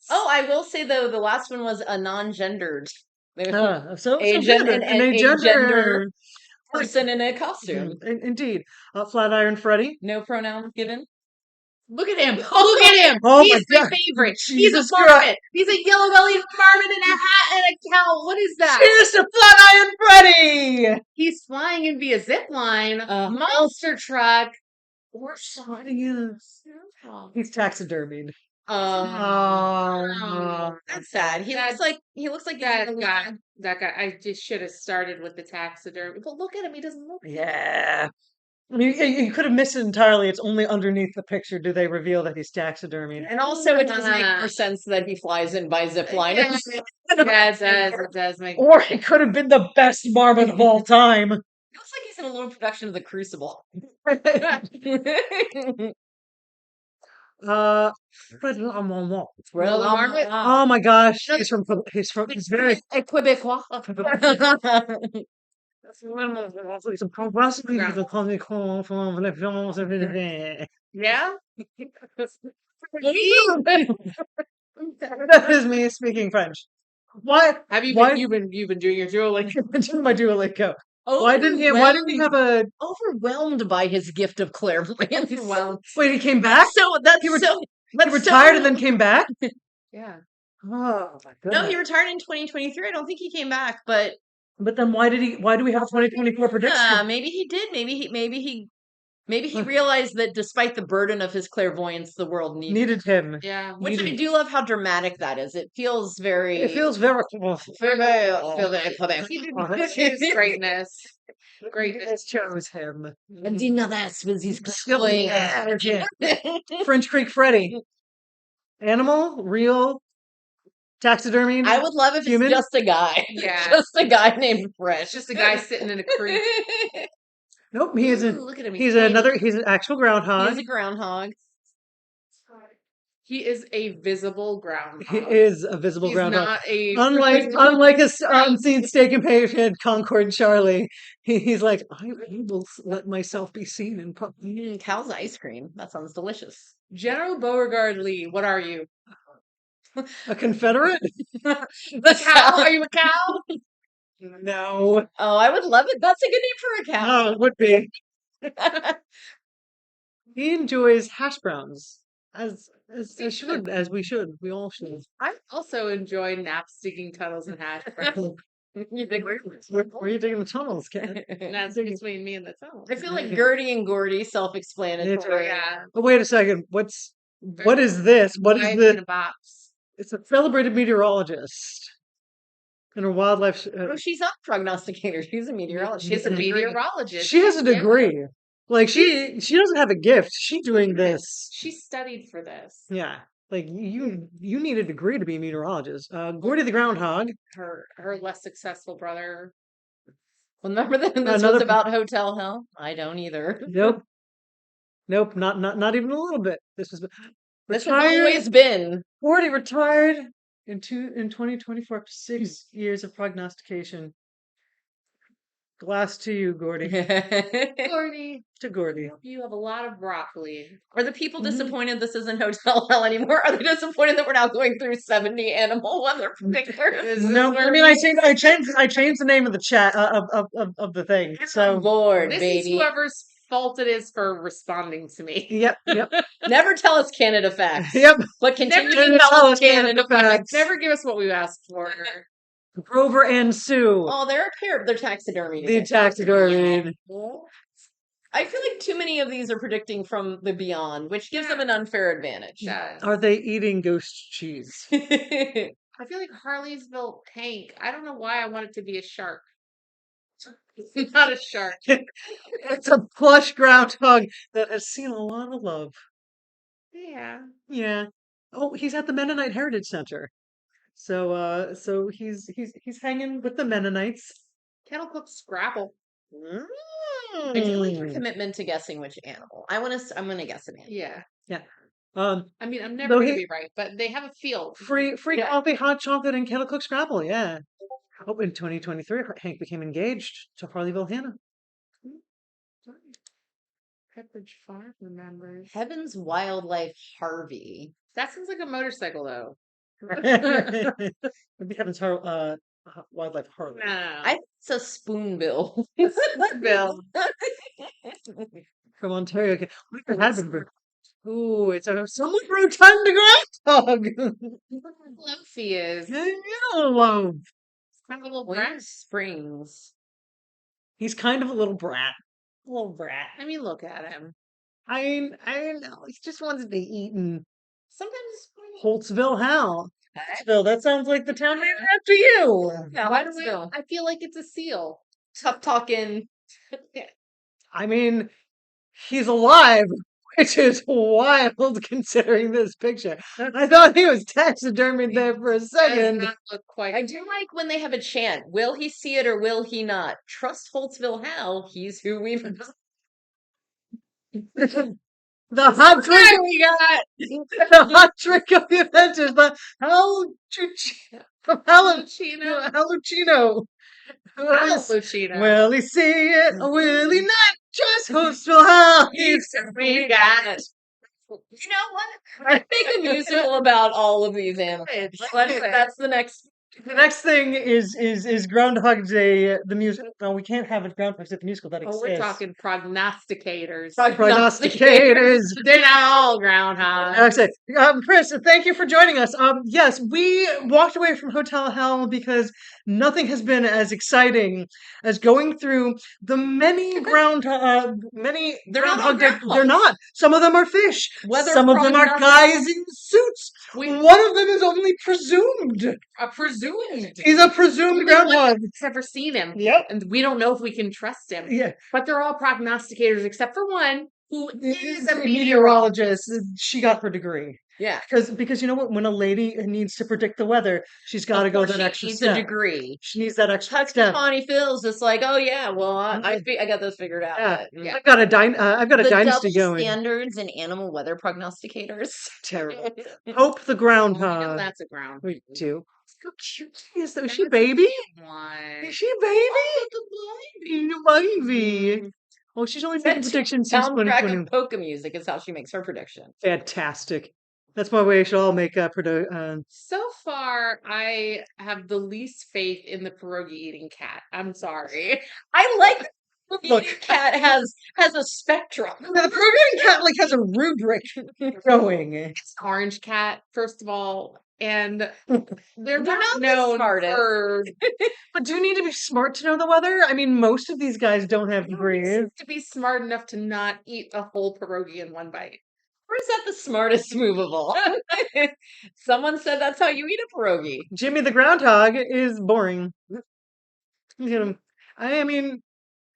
Oh, I will say though, the last one was a non-gendered. A gender person in a costume. Indeed. Flatiron Freddy. No pronouns given. Look at him. Look at him. Oh He's my my God. favorite. Jesus He's a marmot. He's a yellow-bellied marmot in a hat and a cowl. What is that? Cheers to Flatiron Freddy! He's flying in via zip line, monster truck, or something. He's taxidermied. That's sad. He looks like that guy. That guy. I just should have started with the taxidermy. But look at him. He doesn't look. Yeah. You could have missed it entirely. It's only underneath the picture do they reveal that he's taxidermied. And also, it does make more sense that he flies in by zip line. Yeah, it does make. Or he could have been the best marmot of all time. It looks like he's in a little production of The Crucible. Fred Lamont. Oh my gosh, he's very Quebecois. Yeah. That is me speaking French. Why have you been you've been doing your Duolingo? I've been doing my Duolingo. Why didn't he have a overwhelmed by his gift of clairvoyance? Wait, he came back? He retired and then came back? Yeah. Oh my goodness. No, he retired in 2023. I don't think he came back, but then why do we have a 2024 prediction? Maybe he did. Maybe he realized that despite the burden of his clairvoyance, the world needed him. Yeah. Which I do love how dramatic that is. It feels very He did greatness. Greatness chose him. And do you know that's with his clairvoyance. French Creek Freddy. Animal? Real? Taxidermy? I would love if it's just a guy. Yeah. Just a guy named Fred. Just a guy sitting in a creek. Nope, he isn't. Look at him. He's an actual groundhog. He's a groundhog. He is a visible groundhog. He is a visible groundhog. Not a unlike a unseen steak and patient Concord Charlie. He's like, I will let myself be seen in public. Cal's ice cream. That sounds delicious. General Beauregard Lee, what are you? A Confederate? The cow? Are you a cow? No. Oh, I would love it. That's a good name for a cow. Oh, it would be. He enjoys hash browns as we should. We all should. I also enjoy naps, digging tunnels, and hash browns. You think Where are you digging the tunnels, Ken? And that's between me and the tunnel. I feel like Gertie and Gordy It's self-explanatory. Yeah. Oh, wait a second. What is this? What is Life this? in a box. It's a celebrated meteorologist and a wildlife. Oh, she's not a prognosticator. She's a meteorologist. She's a meteorologist. She has a Yeah. degree. Like she doesn't have a gift. She's doing this. She studied for this. Yeah. Like you need a degree to be a meteorologist. Gordy the Groundhog. Her less successful brother. Well, remember that this Another- was about Hotel Hell? I don't either. Nope, not even a little bit. This was This has retired. always been. Gordy retired in 2024 after 6 years of prognostication. Glass to you, Gordy. Gordy, To Gordy. you have a lot of broccoli. Are the people Mhm. disappointed this isn't Hotel Hell anymore? Are they disappointed that we're now going through 70 animal weather predictors? No, I mean I changed the name of the chat of the thing. So Lord, This baby. is whoever's fault it is for responding to me. yep. Never tell us Canada facts. Yep. But continue Never to tell us Canada Canada facts. facts. Never give us what we've asked for. Grover and Sue. Oh, they're a pair. They're taxidermy. The taxidermy. I feel like too many of these are predicting from the beyond, which gives them an unfair advantage. Yeah. Are they eating ghost cheese? I feel like Harleysville Hank. I don't know why I want it to be a shark. It's not a shark. It's a plush groundhog that has seen a lot of love. Yeah. Yeah. Oh, he's at the Mennonite Heritage Center. So he's hanging with the Mennonites. Kettle cooked scrapple. I do like your commitment to guessing which animal. I'm gonna guess an animal. Yeah. I mean, I'm never Though gonna he- be right, but they have a field. Free Yeah. coffee, hot chocolate, and kettle cooked scrapple. Yeah. Oh, in 2023, Hank became engaged to Harleyville Hannah. Pepperidge Farm remembers. Heaven's Wildlife Harvey. That sounds like a motorcycle, though. Maybe Heaven's Wildlife Harley. No. I think it's a spoonbill. Bill. From Ontario. Okay. What had been? Ooh, it's a somewhat rotund groundhog. Lumpy is. Yellow. Kind of a little Winter brat. Springs. He's kind of a little brat. A little brat. I mean, look at him. I know. He just wants to be eaten. Sometimes. Holtzville Hal. Holtzville, that sounds like the town named after you. Yeah, Why do Huntsville. I feel like it's a seal. Tough talking. I mean, he's alive, which is wild considering this picture. I thought he was taxidermied there for a Does second. not look quite. I do like when they have a chant. Will he see it or will he not? Trust Holtzville Hal. He's who we've. The hot trick, we got the hot trick of the adventures, the Lucino. Hallucino. Lucino. Will he see it or will he not? Just Holtzville Hal. We got it. You know what? Let's make a musical about all of these animals. That's the next. The next thing is Groundhog Day, the music. No, we can't have it Groundhog Day, the musical that Oh, exists. we're talking prognosticators. Prognosticators. They're not all groundhogs. Okay. Chris, thank you for joining us. Yes, we walked away from Hotel Hell because nothing has been as exciting as going through the many They're not all Groundhog Day. groundhogs. They're not. Some of them are fish. Whether Some of them are prognostic- guys in suits. We One of them is only presumed. presumed. He's a presumed groundhog. Never seen him, Yep. and we don't know if we can trust him. Yeah. But they're all prognosticators except for one who is a meteorologist. She got her degree. Yeah. Because you know what? When a lady needs to predict the weather, she's got to Of go course that she extra needs step. a degree. She needs that extra Hugs step. Tawny Phil's just like, oh yeah, well I got this figured out. Yeah. but, Yeah. I've got a The dynasty double going. standards and animal weather prognosticators. Terrible. Hope the Oh, groundhog. that's a ground. We do. How cute she is, though. Is she a baby? One. Is she a baby? Baby. Oh, she's only making predictions since Soundtrack 2020. of polka music is how she makes her prediction. Fantastic. That's my way. We should all make So far, I have the least faith in the pierogi eating cat. I'm sorry. I like Look. cat has a spectrum. The Peruvian cat like has a rubric going. It's an orange cat, first of all, and they're not not the known smartest. for But do you need to be smart to know the weather? I mean, most of these guys don't have degrees. to be smart enough to not eat a whole pierogi in one bite. Or is that the smartest move of all? Someone said that's how you eat a pierogi. Jimmy the Groundhog is boring. You know, I mean,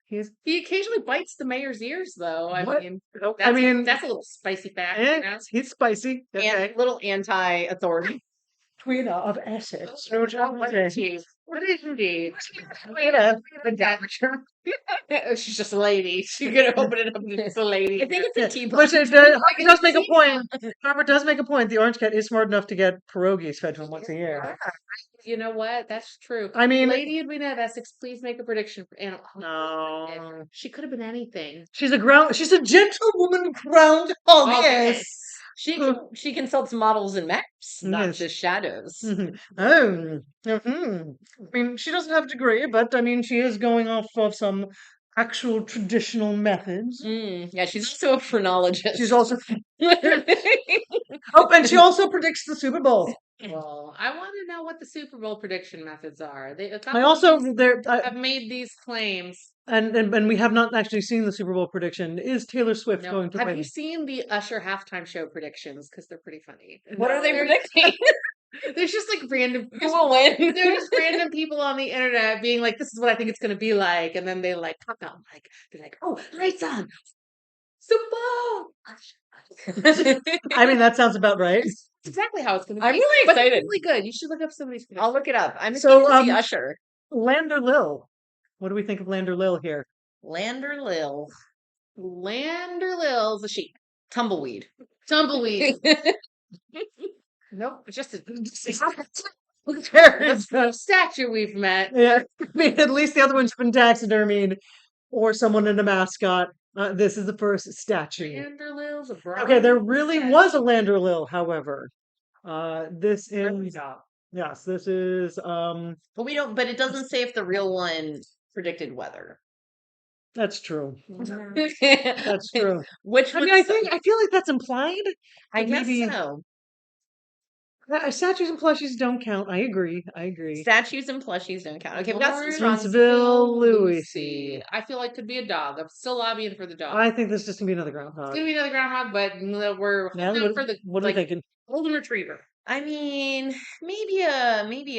he's. He occasionally bites the mayor's ears, though. I What? mean, I mean, that's a little spicy fact. You know? he's spicy. And Okay. little anti-authority. Tweeter of Essex. What is she? What is she? Tweeter. The dowager. She's just a lady. She's gonna open it up and it's a lady. I think it's a tea But Harper does make a point. Harper does make a point. The orange cat is smart enough to get pierogies fed to him once a year. You know what? That's true. I mean, Lady Edwina of Essex, please make a prediction for animal. no. She could have been anything. She's a gentlewoman groundhog. Okay. Yes. She consults models and maps, not Yes. just shadows. Oh. I mean, she doesn't have a degree, but I mean, she is going off of some actual traditional methods. Yeah, she's also a phrenologist. She's also. Oh, and she also predicts the Super Bowl. Well, I want to know what the Super Bowl prediction methods are. I also have made these claims. and we have not actually seen the Super Bowl prediction. Is Taylor Swift No. going to Have win? you seen the Usher halftime show predictions? Because they're pretty funny. What are they predicting? There's just like random. Who will win? They're just random people on the internet being like, "This is what I think it's going to be like," and then they like pop out like they're like, "Oh, lights on, Super Bowl." I mean, that sounds about right. That's exactly how it's going to be. I'm really But it's excited. really good. You should look up some of these. I'll look it up. I'm So, excited to see Usher. Lander Lil. What do we think of Lander Lil here? Lander Lil. Lander Lil's a sheep. Tumbleweed. Tumbleweed. Nope, just a There is a- statue we've met. Yeah, I mean, at least the other ones have been taxidermied or someone in a mascot. This is the first statue. Lander Lil's a brown. Okay, there really statue. was a Lander Lil, however. This is Stop. yes, this is But we don't. But it doesn't say if the real one predicted weather. that's true. Mm-hmm. That's true. Which I would mean, I feel like that's implied. I but guess maybe so. Statues and plushies don't count. I agree. Statues and plushies don't count. Okay, we got some strong. Lawrenceville Lucy. I feel like could be a dog. I'm still lobbying for the dog. I think this is just gonna be another It's groundhog. gonna be another groundhog, but we're Yeah, holding out for the what are we thinking? golden retriever. I mean, maybe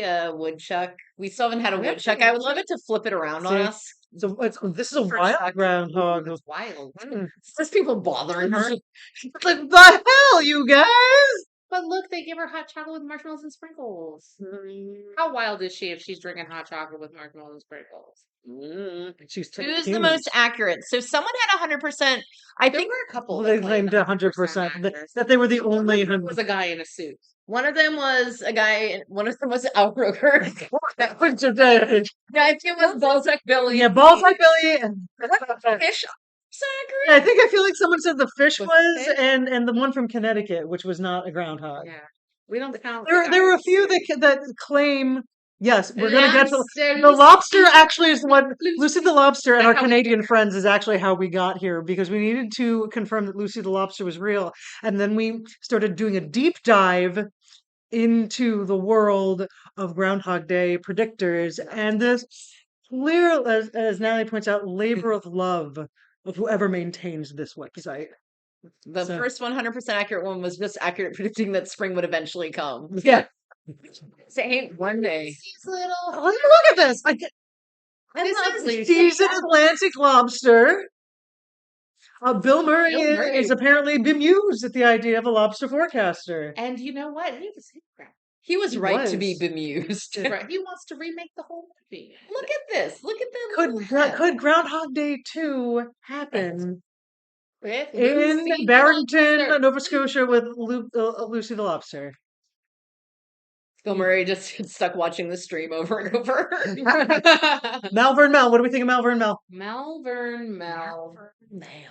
a woodchuck. We still haven't had a We haven't woodchuck. had a I would love it to flip it around on See? us. So this is a For wild shock. groundhog. It's wild. There's people bothering her. It's like the hell, you guys! But look, they give her hot chocolate with marshmallows and sprinkles. How wild is she if she's drinking hot chocolate with marshmallows and sprinkles? She's Who's the most accurate? So someone had 100%. I There think were a couple. They that claimed 100% accurate. that they were the only. There was a guy in a suit. one of them was a guy. One of them was Outroker. That was today. No, I think it was Balzac Billy. Yeah, Balzac Billy. And, Fish. yeah, I think I feel like someone said the fish Was was, fish? and the one from Connecticut, which was not a groundhog. Yeah, we don't count. There were a few that claim. Yes, we're gonna get to Lobster, the lobster. Actually, is the one Lucy the lobster and That's our how we Canadian friends is actually how we got here because we needed to confirm that Lucy the lobster was real, and then we started doing a deep dive into the world of Groundhog Day predictors, and this clear, as Natalie points out, labor of love of whoever maintains this website. The So- first 100% accurate one was just accurate predicting that spring would eventually come. Yeah. Say one day. These little. Oh, look at this. This is She's an Atlantic lobster. Bill Murray Bill Murray. is apparently bemused at the idea of a lobster forecaster. And you know what? He was crap. He was He right to be was. bemused. Right. He wants to remake the whole movie. Look at this. Look at them. Could Groundhog Day 2 happen With in Lucy Barrington, Lobster. Nova Scotia with Lucy the Lobster? Bill Murray just gets stuck watching the stream over and over. Malvern Mel, what do we think of Malvern Mel? Malvern Mel.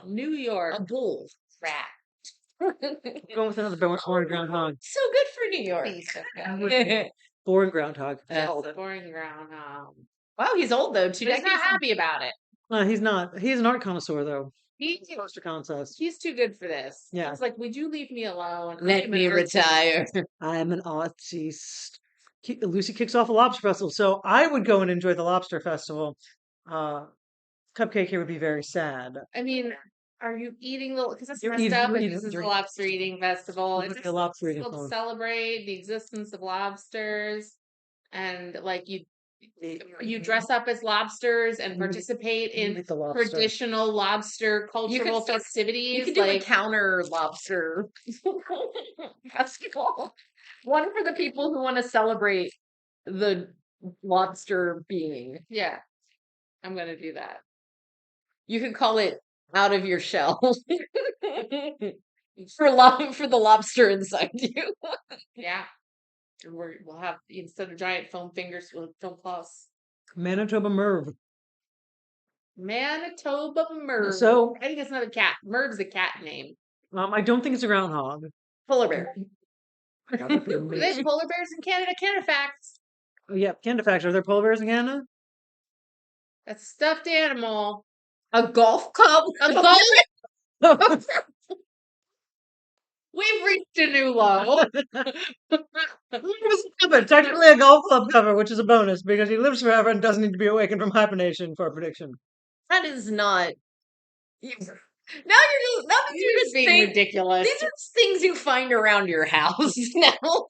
New York. A bull. Rat. Going with another boring groundhog. So good for New York. Boring groundhog. Boring groundhog. Wow, he's old though. 2 But he's decades. not happy about it. He's not. He's an art connoisseur, though. He Poster contest. he's too good for this. Yeah. He's like, would you leave me alone? Let I'm me an artist." retire. I'm an artist. Lucy kicks off a lobster festival, so I would go and enjoy the lobster festival. Cupcake here would be very sad. I mean, are you eating the? Because that's You're messed eating- up. you're If eating- this is the you're- lobster eating festival. It's It's like a just lobster eating supposed to festival. celebrate the existence of lobsters, and like you dress up as lobsters and You participate in eat the lobster. traditional lobster cultural start- festivities. You could do a like counter lobster festival. One for the people who want to celebrate the lobster being. yeah, I'm gonna do that. You could call it out of your shell for the lobster inside you. Yeah, and we'll have instead of giant foam fingers, we'll have foam claws. Manitoba Merv. Manitoba Merv. So- I think it's another cat. Merv's a cat name. I don't think it's a groundhog. Polar bear. There's polar bears in Canada. Canada facts. Oh, yeah, Canada facts. Are there polar bears in Canada? That's a stuffed animal. A golf club. A golf. We've reached a new low. Technically a golf club cover, which is a bonus because he lives forever and doesn't need to be awakened from hibernation for a prediction. That is not. Now you're just being saying ridiculous. these are just things you find around your house now.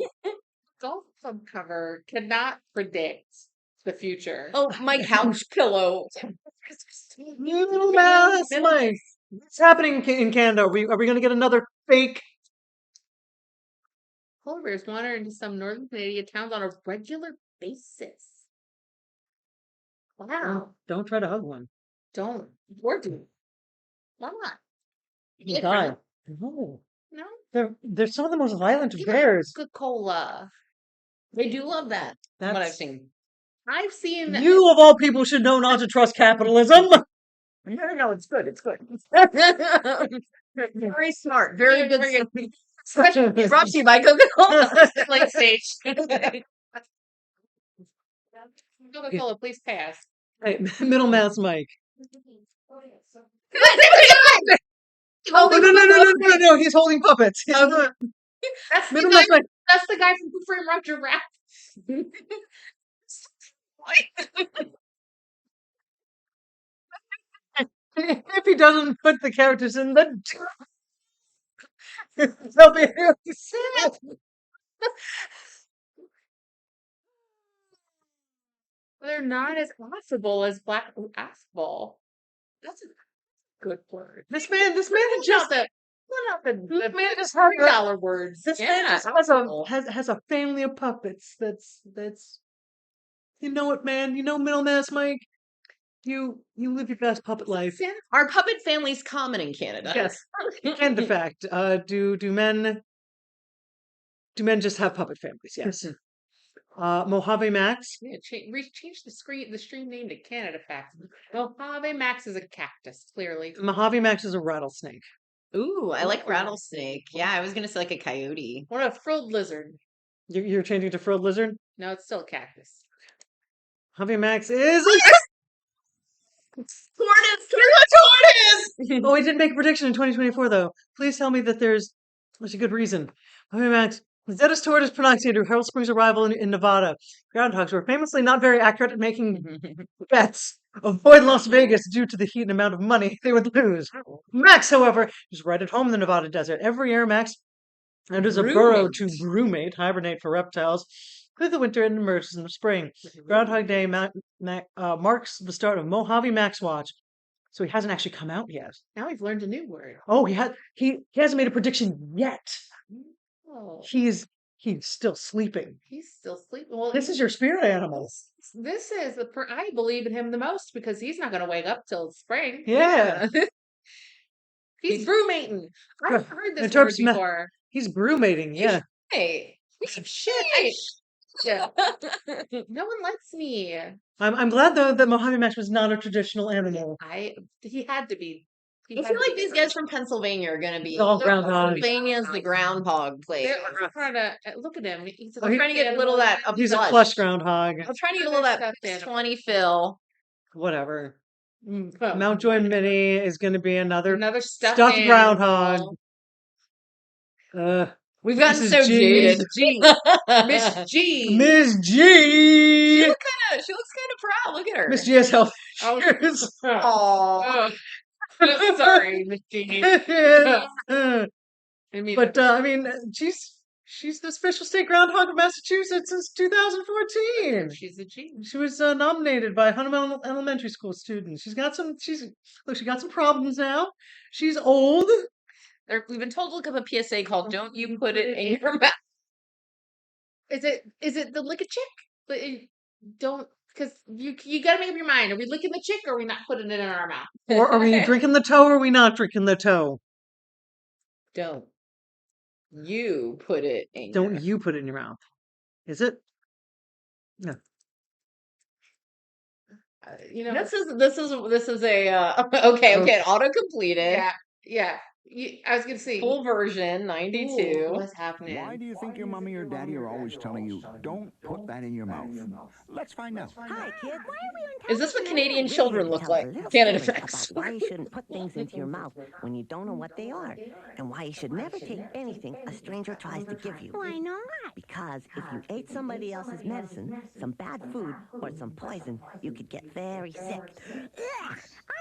Golf club cover cannot predict the future. Oh, my couch pillow. What's happening in Canada? Are we going to get another fake? Polar bears wander into some northern Canadian towns on a regular basis. Wow. Don't try to hug one. Don't. Or do. Why not? You die. No. No. They're some of the most violent Give bears. Coca-Cola. They do love that. From what I've That's- seen. I've seen You of all people should know not to trust capitalism. No, it's good. It's good. Very smart. Very good. Brought to you by Coca-Cola. late stage. Coca-Cola, please pass. Hey, middle mouse Mike. Oh, No, he's holding puppets. He's not- That's the Middle guy. mouse Mike. That's the guy from Who Framed Roger Rabbit. If he doesn't put the characters in the they'll be really sad. They're not as affable as Black Affable. That's a good word. This man Put just out the this man just has $3 words. this Yeah, man just affable. has a family of puppets. That's you know what, man. You know, middle mouse Mike. You live your best puppet life. Our puppet family's common in Canada. Yes. And the fact, do men just have puppet families? Yes. Mojave Max. Yeah, change the stream name to Canada Facts. Mojave Max is a cactus, clearly. Mojave Max is a rattlesnake. Ooh, I like rattlesnake. Yeah, I was gonna say like a coyote. What a frilled lizard. You're changing to frilled lizard. No, it's still a cactus. Mojave Max is. Tortoise! Oh, we didn't make a prediction in 2024 though. Please tell me that there's a good reason. Mojave Max. The deadest tortoise pronunciator who heralds spring's arrival in Nevada. Groundhogs were famously not very accurate at making bets. Avoid Las Vegas due to the heat and amount of money they would lose. Max, however, is right at home in the Nevada desert. Every year, Max enters a burrow to brumate, hibernate for reptiles, through the winter and emerges in the spring. Groundhog Day marks the start of Mojave Max Watch. So he hasn't actually come out yet. Now we've learned a new word. Oh, he hasn't made a prediction yet. Oh, He's still sleeping. he's still sleeping. Well, This is your spirit animal. this is I believe in him the most because he's not going to wake up till spring. Yeah. He's brewmating. I've heard this word Interrupts before. He's brewmating, yeah. Hey. Shit. Yeah. No one lets me. I'm glad though that Mojave Max was not a traditional animal. He had to be. I feel like these guys from Pennsylvania are gonna be All groundhogs. Pennsylvania's the groundhog place. They're trying to look at him. He's I'm trying to get a little of that He's a plush. plush groundhog. I'm trying to get a little of that Stuffed animal. 20 fill. Whatever. Mountjoy Mini is going to be another stuffed stuffed groundhog. We've gotten Mrs. so G. jaded. Miss G. Miss G. She looks kind of proud. Look at her. Miss G has health Oh, issues. Aw. Sorry, Miss G. But I mean, she's the official state groundhog of Massachusetts since 2014. She's a G. She was nominated by 100 elementary school students. She got some problems now. She's old. We've been told to look up a PSA called "Don't you put it in your mouth." Is it the lick a chick? Don't, because you got to make up your mind. Are we licking the chick or are we not putting it in our mouth? Or are we drinking the toe or are we not drinking the toe? Don't you put it in Don't you put it in your mouth. Is it? No. This is a okay, auto completed. Yeah. I was gonna say full version 92. What's happening? Why do you think your mommy or daddy are always telling you, don't put that in your mouth? Let's find out. Hi, kid. Is this what Canadian children look like? Canada Fix. Why you shouldn't put things into your mouth when you don't know what they are, and why you should never take anything a stranger tries to give you. Why not? Because if you ate somebody else's medicine, some bad food, or some poison, you could get very sick. Ugh, I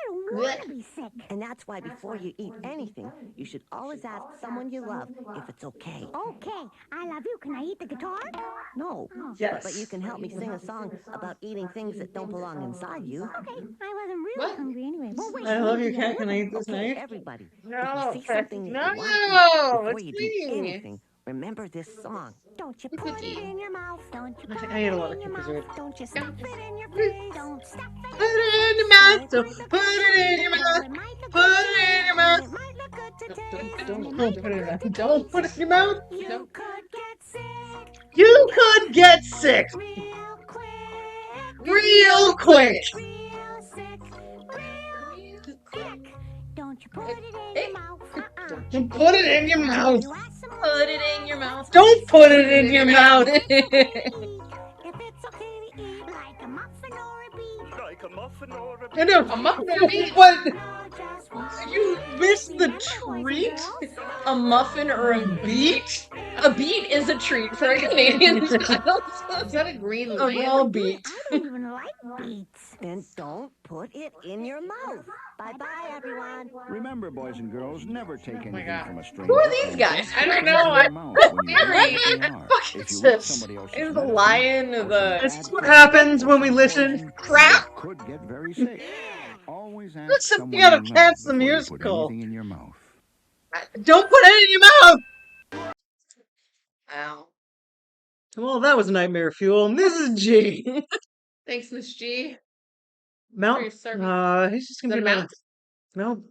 don't want to be sick. And that's why before you eat anything, you should always ask someone you love if it's okay. Okay, I love you. Can I eat the guitar? No. Yes. But you can help me sing a song about eating things that don't belong inside you. Okay, I wasn't really hungry anyway. Well, wait, I love you, cat. Can I eat this Okay, knife? everybody. No, if you see something that you want no, before it's you do me. anything, remember this song. don't you put it in your mouth? Don't you put I ate a lot it of in your cookies, mouth? right? Don't you stuff it in your face? Don't stuff it Put it in your mouth. Don't put it in your mouth. It might look Put good it in your to mouth. taste. It might look good to taste. Don't put it in your mouth. Don't put it in your mouth. You could get sick You could get sick real quick. real quick. Real sick. Real quick. Don't you put it in your mouth? Don't put it in your mouth. You ask someone Put it in your mouth. Don't put it in your mouth. if it's okay to eat like a muffin or a beet. Like a muffin or a I know. A muffin or a beet? What? No, just one. You missed the Remember, boys and treat? girls? A muffin or a beet? A beet is a treat for a Canadian child. Is that a green A light? raw beet. I don't even like beets. Then don't put it in your mouth. Bye-bye, everyone. Remember, boys and girls, never take anything God. from a stranger. Who are these guys? I don't Put it know. in your mouth when you don't know what they are. If you eat somebody else's Is the medicine, lion or the This some is bad what food, happens or when we some listen. poison, Crap. you could get very sick. Always ask Listen someone together, you love Cats the before you musical. put anything in your mouth. Don't put it in your mouth. Wow. Well, that was nightmare fuel. Mrs. G. Thanks, Miss G. Mount. Very serving. He's just The gonna be Mount. no.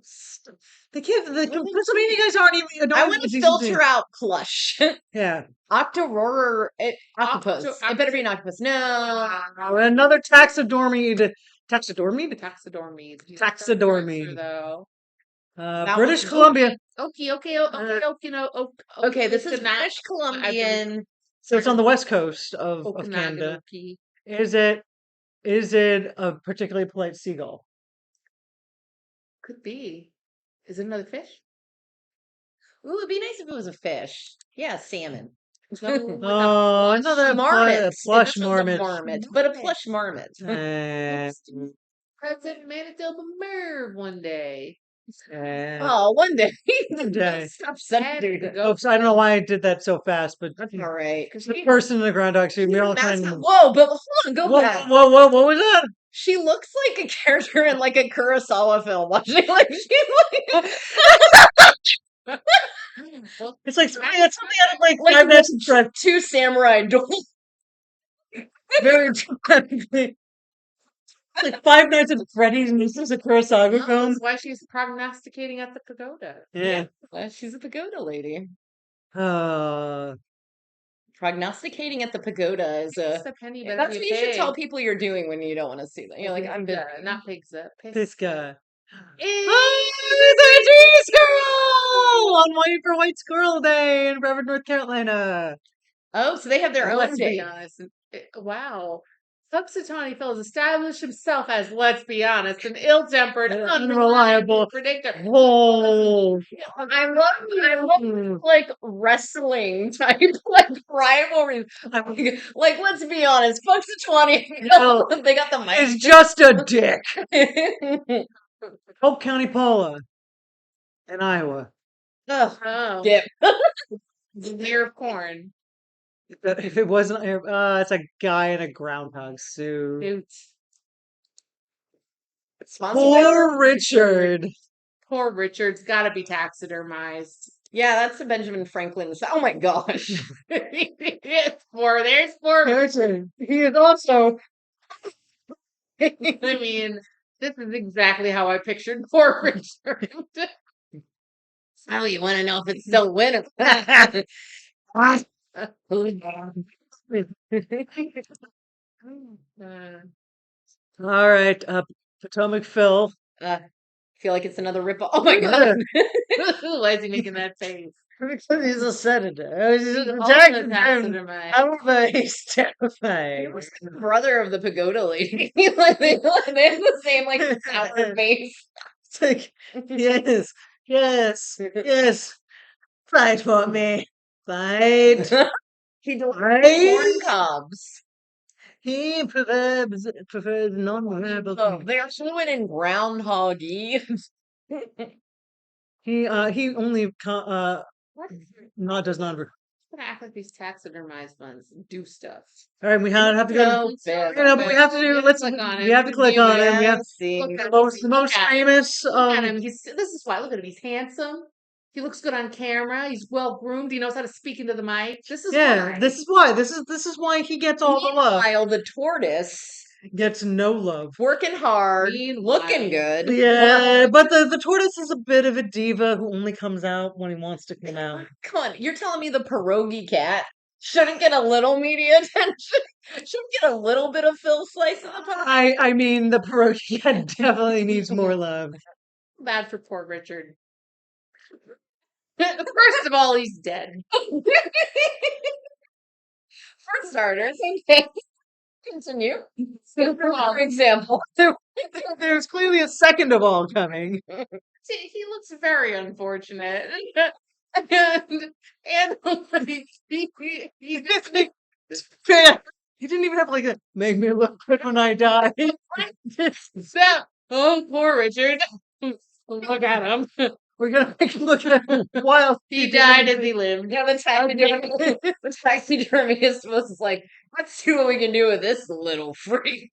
The kid, the Pennsylvania guys aren't even. I want to filter out plush. Yeah. Octoror octopus. It better be an octopus. No. Another taxidermy. Taxidermy. Taxidermy. Taxidermy. Though. British was- Columbia. Okay, this is not British Columbian. So it's on the west coast of Canada. Is it a particularly polite seagull? Could be. Is it another fish? Ooh, it'd be nice if it was a fish. Yeah, salmon. Oh, another Marmot. plush This is a marmot. marmot. But a plush marmot. President Manitoba Merv one day. Oh, one day. day. Stop sending it. Oops, I don't know why I did that so fast, but That's all right. the person in the groundhog suit, we all kind of. Whoa, but hold on, go back. Whoa, what was that? She looks like a character in like a Kurosawa film. Watching like she's like It's like something out of like Like Five Nights at Freddy's. two samurai duels. Very dramatically. It's like Five Nights at Freddy's, and this is a Kurosawa film. That's why she's prognosticating at the pagoda. Yeah. Well, she's a pagoda lady. Prognosticating at the pagoda is a. It's a penny, but That's what you should tell people you're doing when you don't want to see them. You're like, I'm busy. Not pizza. This guy. Oh, it's a Squirrel on White for White Squirrel Day in Brevard, North Carolina. Oh, so they have their own Let's be day. honest. Wow. Punxsutawney Phil has established himself as, let's be honest, an ill-tempered, Unreliable. predictor. Oh, I love like wrestling type like rivalries. Like, let's be honest, Punxsutawney No. Phil, they got the mic. it's just a dick. Hope County Paula in Iowa. Ugh, Oh, dip. the ear of corn. If it wasn't, it's a guy in a groundhog suit. Dudes. Sponsored by- Poor Richard. Poor Richard's got to be taxidermized. Yeah, that's the Benjamin Franklin. Oh my gosh. There's poor Richard. He is also. I mean, this is exactly how I pictured poor Richard. Oh, you want to know if it's still winter? All right, Potomac Phil. Feel like it's another rip. Oh my god. Why is he making that face? He's a senator. He's He's a also taxidermized. taxidermized. However, he's He terrifying. was the brother of the pagoda lady. Like, they have the same like sour face. It's like, yes, yes, yes. Fight for me. Fight. He delivers corn Right? cobs. He prefers non-verbal. Oh, they are fluent in groundhoggy. He only does non. I'm gonna act like these taxidermized ones do stuff. All right, we have to go. No, But we have to do. Let's. Click on We him. have to click on him. We have see. Look at the most at him. famous. Look at him. This is why. Look at him. He's handsome. He looks good on camera. He's well groomed. He knows how to speak into the mic. This is Yeah, why. this is why. This is why he gets all the love. Meanwhile, the tortoise Gets no love. working hard, Meanwhile. looking good. Yeah, but the tortoise is a bit of a diva who only comes out when he wants to come out. Come on, you're telling me the pierogi cat shouldn't get a little media attention? Shouldn't get a little bit of Phil slice of the pie? I mean, the Pierogi cat definitely needs more love. Bad for poor Richard. First of all, he's dead. For starters, okay. Continue. For example, There's clearly a second of all coming. See, he looks very unfortunate. and He didn't even have like a make me look good when I die. oh, poor Richard. Look at him. We're gonna make him look at him while He died as he lived. yeah, the taxidermist was like, let's see what we can do with this little freak.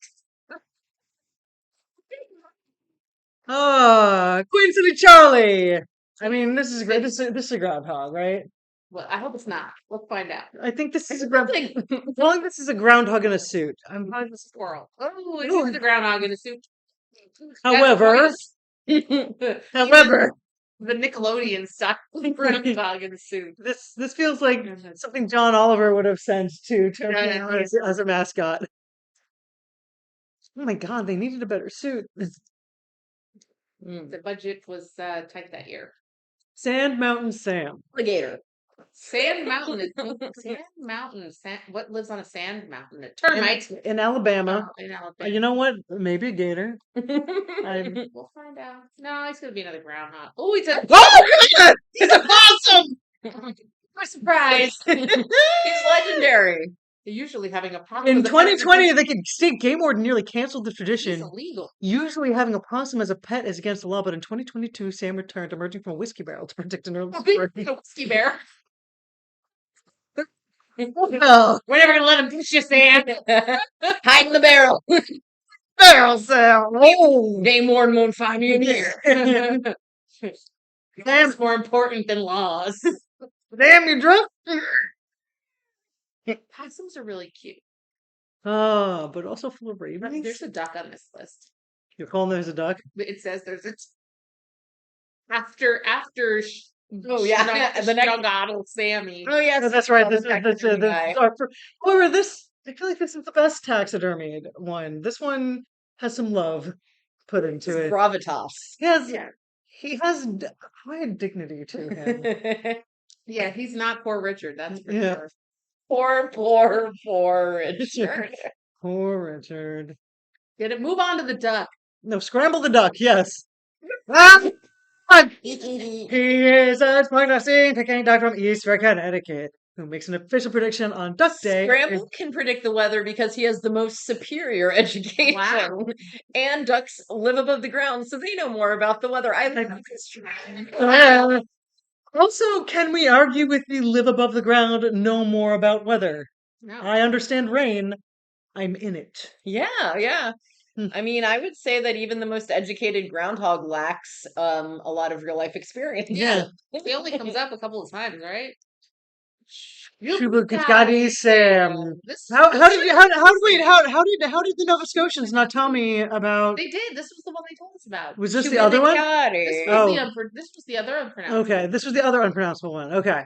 Queen City Charlie. I mean, this is great. This is a groundhog, right? Well, I hope it's not. Let's find out. I think this is a groundhog. I think this is a groundhog in a suit. I'm probably the squirrel. Oh, it is the groundhog in a suit. However, however, the Nickelodeon style groundhog in a suit. this feels like something John Oliver would have sent to Yeah. as a mascot. Oh my god, they needed a better suit. The budget was tight that year. Sand Mountain Sam. Alligator. Sand Mountain is Sand Mountain. What lives on a sand mountain? Termites In Alabama. in Alabama. You know what? Maybe a gator. We'll find out. No, he's gonna be another groundhog. Oh, he's a Oh god! He's a possum! for surprise. He's legendary. They're usually having a possum. In as a pet 2020, the state game warden nearly canceled the is tradition. illegal. Usually having a possum as a pet is against the law, but in 2022, Sam returned, emerging from a whiskey barrel to predict an early spring. A whiskey bear. Well, We're never gonna let him push you, Sam. Hide in the barrel. barrel Sam! Oh! Game warden won't find you in here. That's more important than laws. Damn, you drunk? Possums are really cute. Oh, but also full of rabies. There's a duck on this list. You're calling there's a duck? It says there's a after. Oh, yeah. The next- Chicago Sammy. Oh yes, No, that's right. the This taxidermy guy. However, I feel like this is the best taxidermied one. This one has some love put into it. Gravitas. He has high dignity to him. Yeah, he's not poor Richard. That's for Yeah. sure. Poor Richard. Poor Richard. Get it. Move on to the duck. No, scramble the duck. Yes. Ah! He is a prognostic Peking duck from Eastern Connecticut who makes an official prediction on Duck Day. Scramble can predict the weather because he has the most superior education. Wow. And ducks live above the ground, so they know more about the weather. I love this. Also, can we argue with the live above the ground, know more about weather? No. I understand rain. I'm in it. Yeah, yeah. Hmm. I mean, I would say that even the most educated groundhog lacks a lot of real life experience. Yeah. He only comes up a couple of times, right? Shubakati Sam. This How did the Nova Scotians not tell me about? they did. This was the one they told us about. Was this the other one? Shubakati. This was the other unpronounceable. Okay, this was the other unpronounceable one. Okay.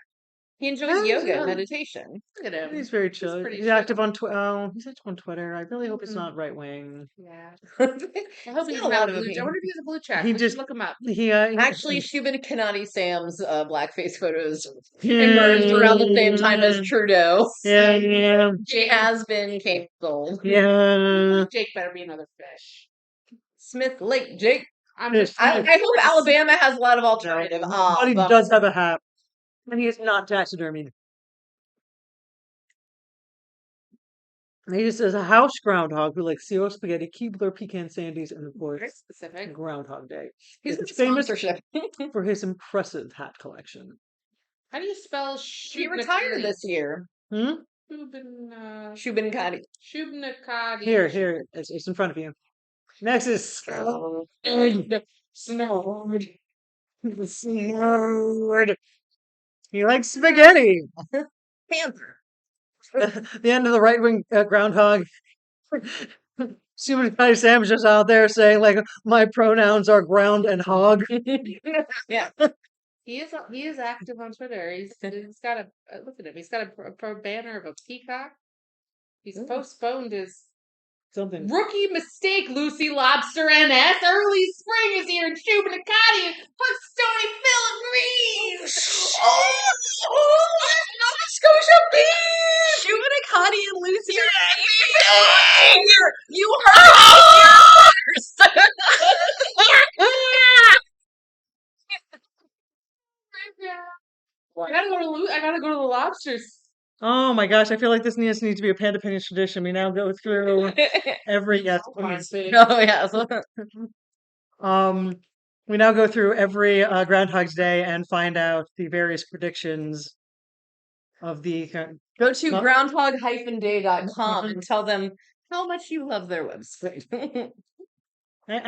He enjoys yoga and meditation. Look at him. He's very chill. pretty He's chill. active on he's active on Twitter. I really hope it's not right wing. Yeah. I I hope he's not a blue check. I wonder if he's a blue check. He We just- should look him up. He Actually, Shubakati Sam's blackface photos emerged around the same time as Trudeau. Yeah. She has been canceled. Yeah. Jake better be another fish. Smith Lake Jake. I'm Fish. just. I hope Alabama has a lot of alternative. But he does have a hat. And he is not taxidermied. He just is a house groundhog who likes zero spaghetti, Keebler pecan sandies, and of Very course, specific. Groundhog Day. He's It's got famous sponsorship. for his impressive hat collection. How do you spell She retired this year. Hmm? Shubakati. Shubnakadi. Here, it's in front of you. Next is Snowed. Snowed. He likes spaghetti. Panther. The end of the right wing groundhog. Super Sam's just out there saying like my pronouns are ground and hog. Yeah. He is active on Twitter. He's got a look at him. He's got a banner of a peacock. He's postponed his Something. rookie mistake. Lucy Lobster NS. Early spring is here in Shubenacadie. Put Stony Phil agrees. Oh, Nova Scotia beef! Shubakati and Lucy are here. You heard it here first. I gotta go to the lobsters. Oh my gosh, I feel like this needs to be a Panda Pennies tradition. We now go through every Oh yeah. we now go through every Groundhog's Day and find out the various predictions of the Go to Not- groundhog-day.com and tell them how much you love their website. I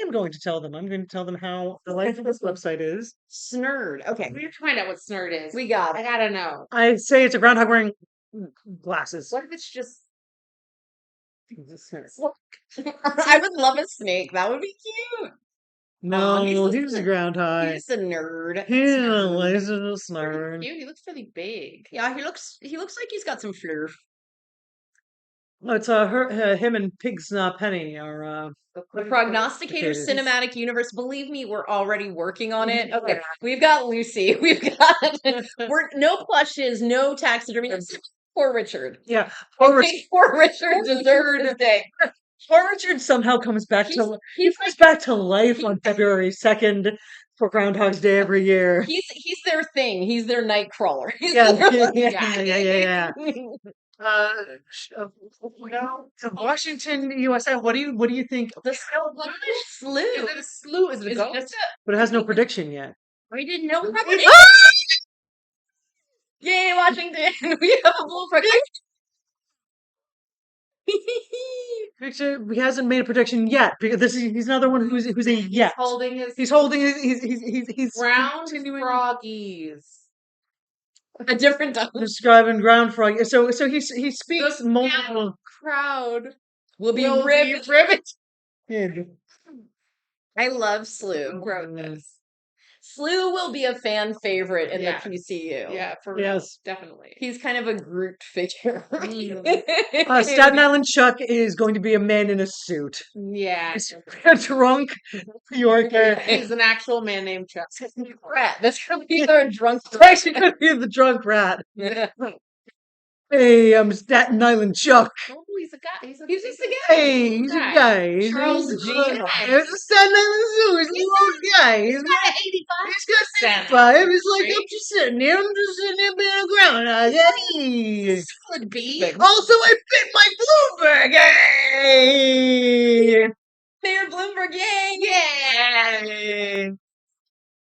am going to tell them. I'm going to tell them how delightful this website is. Snurd. Okay. We have to find out what snurd is. We got I it. gotta know. I say it's a groundhog wearing glasses. What if it's just I would love a snake. That would be cute. No, he's a groundhog. He's a nerd. He's a laser snarl. cute? He looks really big. Yeah, he looks like he's got some flair. Oh, it's him and Pig's Penny are The Prognosticator Potatoes. Cinematic Universe. Believe me, we're already working on it. Okay, we've got Lucy. We've got no plushes, no taxidermy. Poor Richard. yeah. Poor Richard deserved this day. Poor Richard somehow comes back he comes back to life on February 2nd for Groundhog's Day every year. He's their thing. He's their night crawler. Yeah. To Washington, USA. What do you think? The slew. Is it a slew? Is it a Is it goat? just But it has no prediction yet. we didn't know what happened. Yay, Washington! We have a bullfrog. Picture he hasn't made a prediction yet because he's another one who's a yet. He's holding he's Ground continuing froggies. A different time. describing ground frog. So he speaks The multiple. Crowd Will be will ribbed. be ribbed. Yeah. I love Slew. Wrote this. Slew will be a fan favorite in Yeah. the PCU. Yeah, for real. Yes. Definitely. He's kind of a Groot figure. Staten Island Chuck is going to be a man in a suit. Yeah. He's a drunk Yorker. He's an actual man named Chuck. Rat. That's gonna be their drunk. It's actually going to be the drunk rat. Hey, I'm Staten Island Chuck. Oh, He's a guy. He's just a guy. Hey, he's a guy. He's Charles a G. It's a Staten Island Zoo. He's a little guy. He's got 85. He's like, I'm just sitting here. I'm just sitting here being a groundhog. Hey. Would be. Also, I bit my Bloomberg. Hey. Mayor Bloomberg, yay! Yay.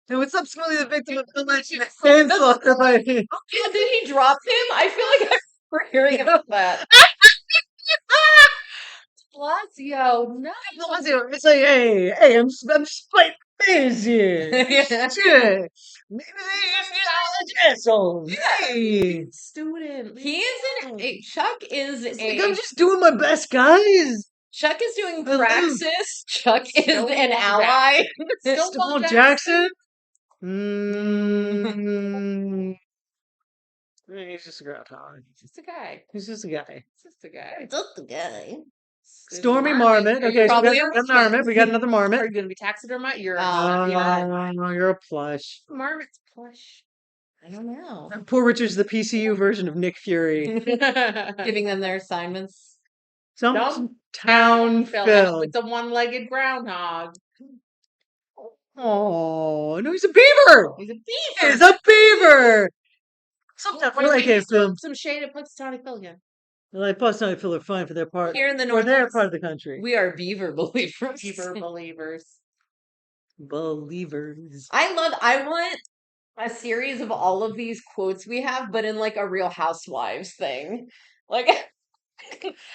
And what's up, Smiley, the victim of alleged manslaughter by Yeah, did he drop him? I feel like I remember hearing about that. Blasio, no. It's like, hey, I'm just fighting fans here. Shit. Maybe they just get assholes. Hey. Student. He is Chuck is It's like, I'm just doing my best, guys. Chuck is doing I love- praxis. Chuck is Stonewall an ally. Stonewall Jackson? Mm. He's just a groundhog. Just a guy. He's just a guy. Just a guy. Just a guy. Stormy Marmot. Are you Okay, so we probably got another Marmot. We got another Are Marmot. you gonna be taxidermized? You're You're a plush. Marmot's plush. I don't know. Poor Richard's the PCU version of Nick Fury. Giving them their assignments. Some town Phil. It's a one-legged groundhog. Oh, no, he's a beaver. He's a beaver. He's a beaver. Sometimes I like it, Phil. Some shade at Punxsutawney Phil again. Like Punxsutawney Phil are fine for their part. Here in the For their Northeast, part of the country. we are beaver believers. Beaver believers. Believers. I want a series of all of these quotes we have, but in like a Real Housewives thing. Like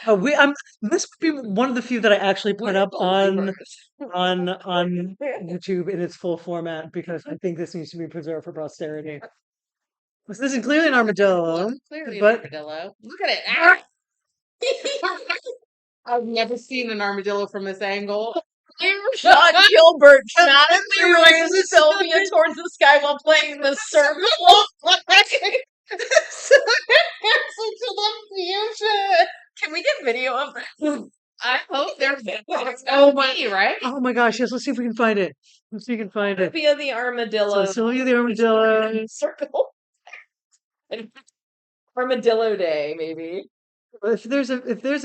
This would be one of the few that I actually put we're up on believers. YouTube in its full format because I think this needs to be preserved for posterity. This is clearly an armadillo, Clearly an but armadillo. Look at it. Ah! I've never seen an armadillo from this angle. Sean Gilbert dramatically Anyways, raises Sylvia towards the sky while playing the circle. Can we get video of that? I hope there's Oh my- right? oh my gosh, yes, let's see if we can find it. Let's see if we can find it. Sylvia the armadillo. So Sylvia the armadillo. Circle. Armadillo Day, maybe. If there's a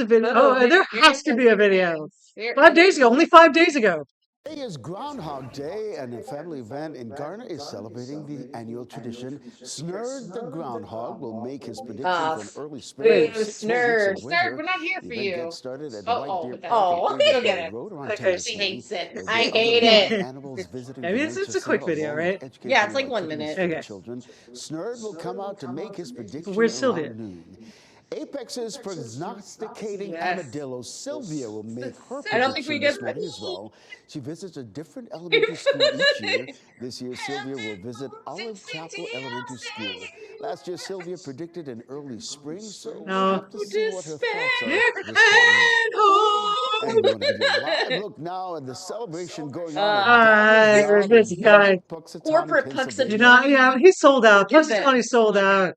video, No, there has to be a video. Here- 5 days ago, only 5 days ago. Today is Groundhog Day, and a family event in Garner is celebrating the annual tradition. Snurd the groundhog will make his prediction for an early spring. boo, Snurd. Snurd, we're not here The for event you. gets started at Uh-oh, White Deer okay. Oh, Park in go get Innisfree it. Road around Okay. 10 She this hates morning. it. There'll I be hate other it. animals visiting I mean, the it's nature a quick center video, along with right? educational Yeah, it's like 1 activities minute. for the Okay. children. Snurd will come out to make his prediction Where's Sylvia? around noon. Apex's prognosticating Yes. armadillo Sylvia will make her I don't think prediction we this get morning as well. She visits a different elementary school each year. This year, Sylvia will visit Olive Chapel Elementary School. Last year, Sylvia predicted an early spring, so we'll No. have to see what her thoughts are this morning. And we want to give you a live look now at the celebration going on Ah, at Garner's this Yard in guy. Punxsutawney, Corporate Pennsylvania. You know, yeah, he's sold out. Give Plus, it. Tony's sold out.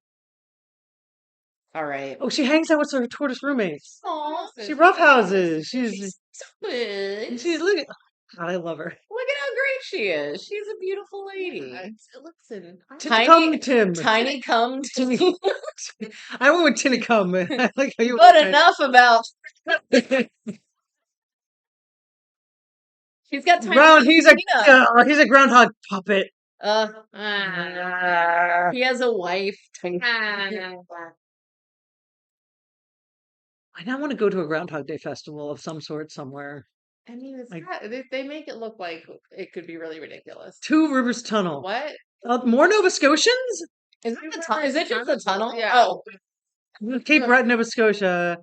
All right. Oh, she hangs out with her tortoise roommates. Aw, She roughhouses. she's so good. Look at. I love her. Look at how great she is. She's a beautiful lady. Listen, Tiny- Tim. Tiny cum. I went with Tinicum. I like how you. But enough about. She's got tiny. Ground. He's Tina. a groundhog puppet. He has a wife. Tiny. I now want to go to a Groundhog Day festival of some sort somewhere. I mean, it's Like- not, they make it look like it could be really ridiculous. Two Rivers Tunnel. What? More Nova Scotians? Is it the tunnel? Is it just the tunnel? Yeah. Oh, Cape Breton, Nova Scotia.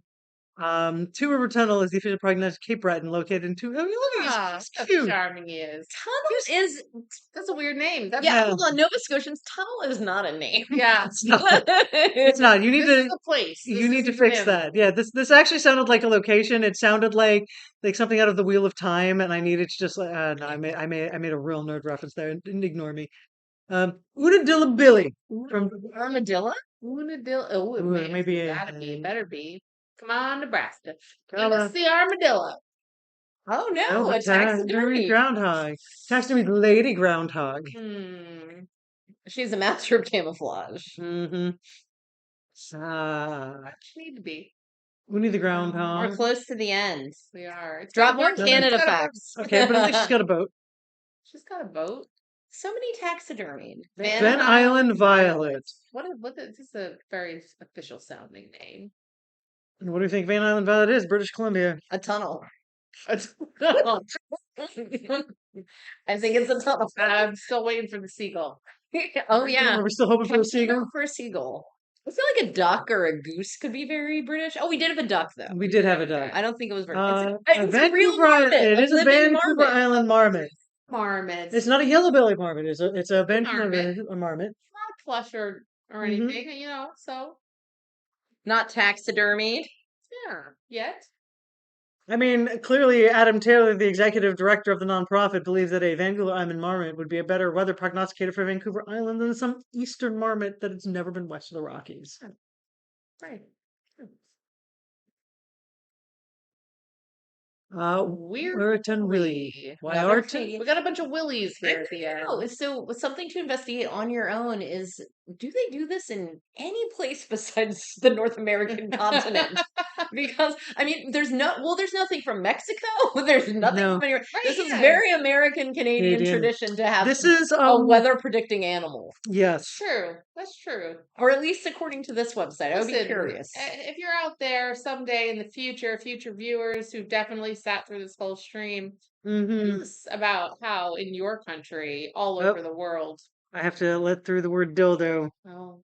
Two River Tunnel is the official prognosis of Cape Breton, located in two. I mean, look at Ah, this. how He's cute. charming he is. tunnel is. That's a weird name. That's Yeah, Yeah. hold on. Nova Scotians tunnel is not a name. yeah. It's not. It's not. You need This is to. a place. You This need to isn't fix him. that. Yeah, this actually sounded like a location. It sounded like something out of the Wheel of Time, and I needed to just like no, I made a real nerd reference there. Didn't ignore me. Unadilla Billy from Armadillo? Unadilla. Oh, it Ooh, may, maybe it's a- gotta be. It better be. Come on, Nebraska. Give Come us on. the armadillo. Oh no, Oh, a taxidermy. groundhog. Taxidermy lady groundhog. Hmm. She's a master of camouflage. Mm-hmm. What you need to be? We need the We're groundhog. close to the end. We are. It's Drop got a more boat. Canada It's got a boat. facts. Okay, but at least she's got a boat. She's got a boat. So many taxidermied. Van Island Violet. This is a very official sounding name. And what do you think Van Island Violet is? British Columbia. A tunnel. I think it's a tunnel. I'm still waiting for the seagull. Oh yeah. Are we still hoping for a seagull? For a seagull. I feel like a duck or a goose could be very British. Oh, we did have a duck though. We did have a duck. I don't think it was very. A It's a real Vancouver marmot. It is a living Vancouver marmot. Island marmot. Marmot. It's not a yellow-bellied marmot. It's a Vancouver Marmot. marmot. Not plush or Mhm. anything, so Not taxidermied. yeah. Yet. I mean, clearly Adam Taylor, the executive director of the nonprofit, believes that a Vancouver Island marmot would be a better weather prognosticator for Vancouver Island than some eastern marmot that has never been west of the Rockies. Right. Weirton Willie. Why Another Arton? Canadian. We got a bunch of Willies here at the end. Oh, so something to investigate on your own is: do they do this in any place besides the North American continent? Because I mean, there's nothing from Mexico. There's nothing No. from anywhere. This is Right. very American Canadian Canadian. tradition to have This is a weather predicting animal, yes. True. That's true. or at least according to this website. I would be Listen, curious. If you're out there someday in the future viewers who definitely sat through this whole stream, Mm-hmm. tell us about how in your country, all Yep. over the world. I have to let through the word dildo. Oh.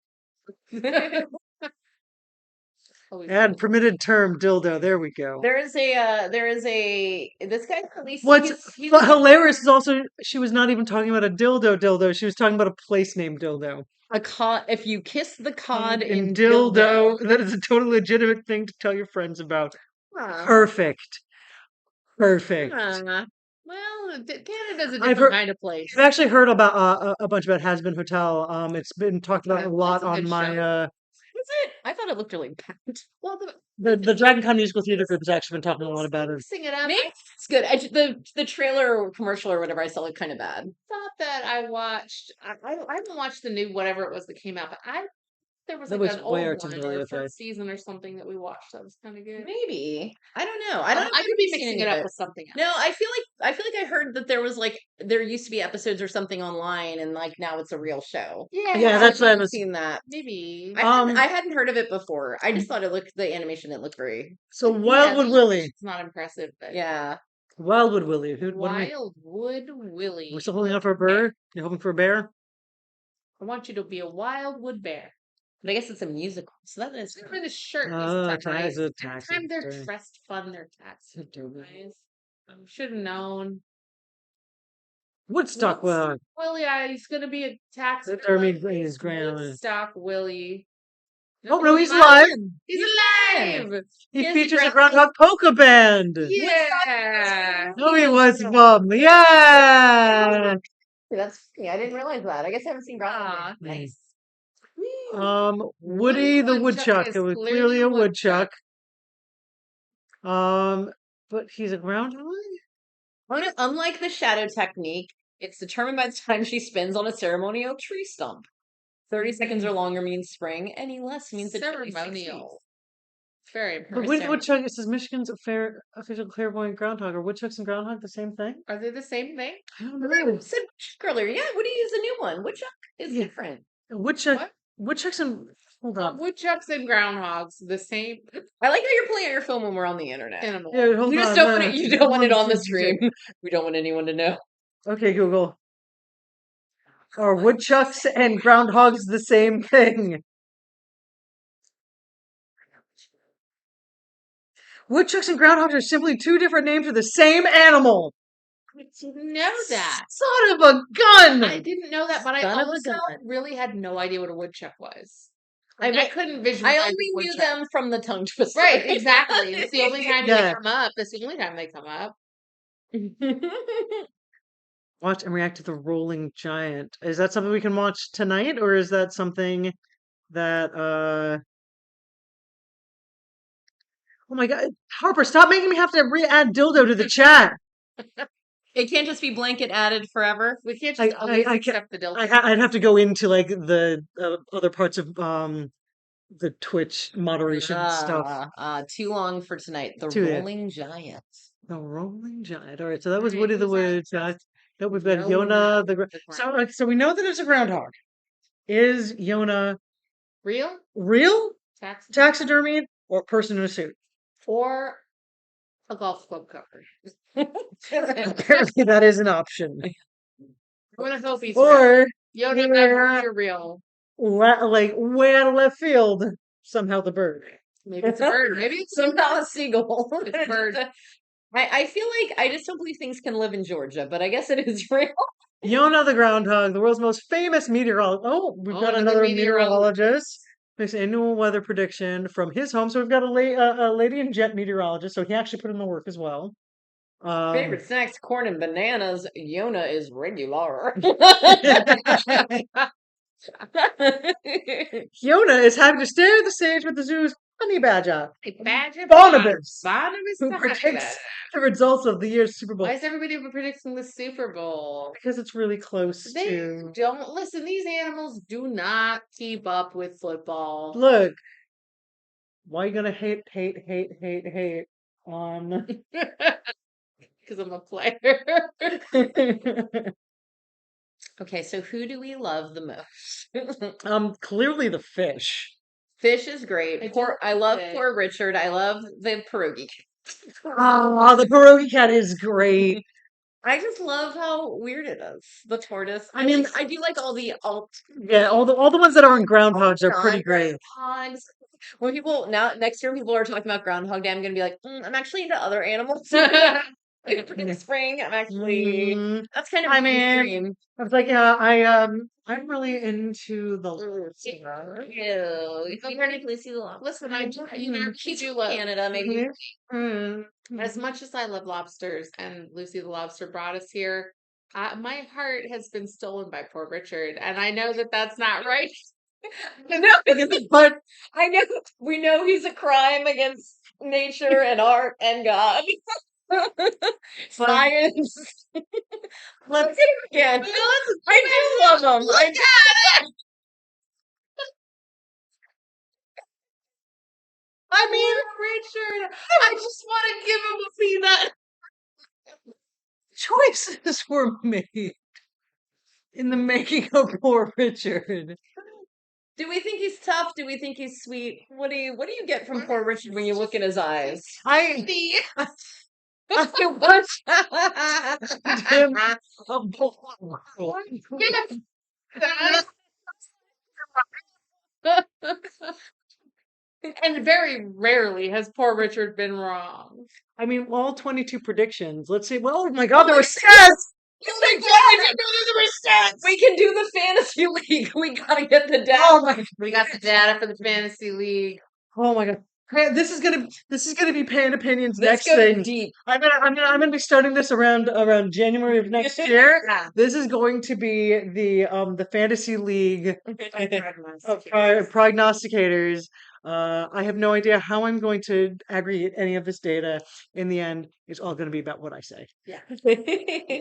Add permitted term dildo. There we go. There is a this guy at least What's he's hilarious is also she was not even talking about a dildo. She was talking about a place named Dildo. a cod. If you kiss the cod In in dildo, that is a totally legitimate thing to tell your friends about. Perfect. Perfect. Well, Canada's a I've different heard- kind of place. I've actually heard about a bunch about Has Been Hotel. It's been talked about a lot That's a on good my show. Was it? I thought it looked really bad. Well, the Dragon Con Musical Theater Group has actually been talking a lot about it. sing it up. Maybe it's good. The trailer or commercial or whatever I saw looked kind of bad. Thought that I watched. I haven't watched the new whatever it was that came out, but there was That like was an way old one articulate, or okay. first season or something that we watched that was kind of good. Maybe I don't know. I don't. I could be mixing it up with something else. No, I feel like I heard that there used to be episodes or something online, and like now it's a real show. Yeah, that's what I I've was. seen that. Maybe. I hadn't heard of it before. I just thought the animation didn't look very. So Wildwood Willie. It's not impressive, but Yeah. Wildwood Willie. What am I? Wildwood Willie. We're still holding out for a bird. You're hoping for a bear. I want you to be a wildwood bear. But I guess it's a musical, so that is. For the shirt. Ties of taxes. Time they're dressed fun. They're taxes. Should have known. Woodstock Willie. Willie, he's gonna be a tax. He's grand. Woodstock Willie. Oh no, he's alive. He's alive. He Yes, features a Groundhog Groundhog polka band. Yeah. No, he was bum. Yeah. That's I didn't realize that. I guess I haven't seen Groundhog. Nice. Woody the Woodchuck woodchuck. is It was clearly clearly a a woodchuck. But he's a groundhog. Unlike the shadow technique, it's determined by the time she spends on a ceremonial tree stump. 30 seconds or longer means spring. Any less means it's Ceremonial. Very But impressive. woodchuck, it says Michigan's official clairvoyant groundhog. Are woodchucks and groundhog the same thing? Are they the same thing? I don't I know. said woodchuck earlier. Yeah, Woody is a new one. Woodchuck is different. Woodchuck. What? Woodchucks and hold on. Woodchucks and groundhogs, the same I like how you're pulling out your phone when we're on the internet. animal. Yeah, hold You just on, don't want it. You don't want it on the stream. stream. We don't want anyone to know. Okay, Google. Are woodchucks and groundhogs the same thing? Woodchucks and groundhogs are simply two different names for the same animal. I didn't know that. Son of a gun! I didn't know that, but I Son of a also gun. really had no idea what a woodchuck was. I I couldn't visualize. I a only knew woodchuck. them from the tongue twister. Right, exactly. It's the only time Yeah. they come up. That's the only time they come up. Watch and react to the rolling giant. Is that something we can watch tonight, or is that something that Oh my god, Harper, stop making me have to re-add dildo to the chat. It can't just be blanket added forever. We can't just always accept the dildo. I'd have to go into like the other parts of the Twitch moderation stuff. Too long for tonight. The Too Rolling Giants. The Rolling Giant. All right, so that was Right, Woody the who's that? Woods. No, we've got Yona Yona the. the So we know that it's a groundhog. Is Yona Real? real, Taxi? taxidermied, or a person in a suit? Or a golf club cover. Apparently, that is an option. I want to hope he's real. Or Yoda, you're real. like way out of left field, somehow the bird. Maybe it's a bird. Maybe it's Somehow a seagull. It's a bird. I feel like I just don't believe things can live in Georgia, but I guess it is real. Yona the groundhog, the world's most famous meteorologist. Oh, we've got another meteorologist. Makes annual weather prediction from his home. So we've got a lady and jet meteorologist. So he actually put in the work as well. Favorite snacks, corn and bananas. Yona is regular. Yona is happy to stare the stage with the zoo's honey badger, Badger Barnabas, Barnabas who the predicts Huckleberry. the results of the year's Super Bowl Why is everybody predicting the Super Bowl? because it's really close They to. don't listen. These animals do not keep up with football. Look, why are you gonna hate on? Because I'm a player. Okay, so who do we love the most? Clearly the fish. Fish is great. I love fish. poor Richard. I love the pierogi. Oh, the pierogi cat is great. I just love how weird it is. The tortoise. I mean, I do like all the Yeah, all the ones that are on groundhogs are pretty great. groundhogs. When people next year people are talking about Groundhog Day, I'm gonna be like, I'm actually into other animals. Like in the spring, I'm actually that's kind of I mainstream. mean, I was like, I'm really into the. Ew. I'm ready to see the lobster. Listen, I do. You know, She's do from love Canada, maybe. as much as I love lobsters, and Lucy the lobster brought us here. My heart has been stolen by poor Richard, and I know that that's not right. But I know we know he's a crime against nature and art and God. Science. Let's see again. I do love him. I mean, Richard, I just want to give him a peanut. Choices were made in the making of poor Richard. Do we think he's tough? Do we think he's sweet? What do you get from poor Richard when you look in his eyes? I watched him. And very rarely has poor Richard been wrong. I mean, all 22 predictions. Let's see. Well, oh my God, there were stats. We can do the fantasy league. We gotta get the data. Oh my! We got the data for the fantasy league. Oh my God! This is gonna be Pan Opinions Let's next go thing. deep. I'm gonna be starting this around January of next year. This is going to be the fantasy league of prognosticators. I have no idea how I'm going to aggregate any of this data. In the end, it's all going to be about what I say. Yeah.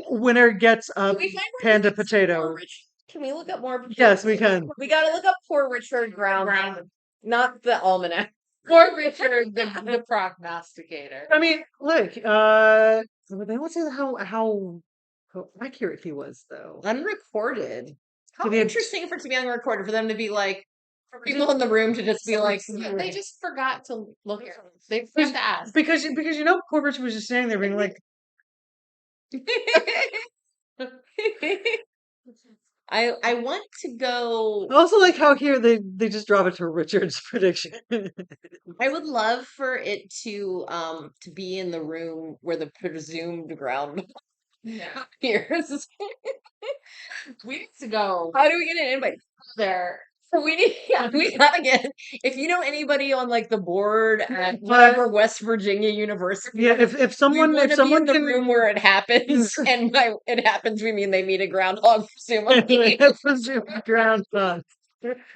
Winner gets a Can we find more panda predictions potato. for Richard? Can we look up more? Yes, we can. We gotta look up poor Richard Ground, not the almanac. Poor Richard, the prognosticator. I mean, look. They don't say how accurate he was, though. Unrecorded. How To be- interesting for it to be unrecorded, for them to be like, for people in the room to just be like, They just forgot to look. They forgot to ask. Because poor Richard was just standing there being like, I want to go. I also like how here they just drop it to Richard's prediction. I would love for it to be in the room where the presumed ground appears. We need to go How do we get an invite? there. So we gotta get, if you know anybody on like the board at whatever West Virginia University. Yeah, if someone be in the can room where it happens, and by it happens we mean they meet a groundhog, presumably. groundhog.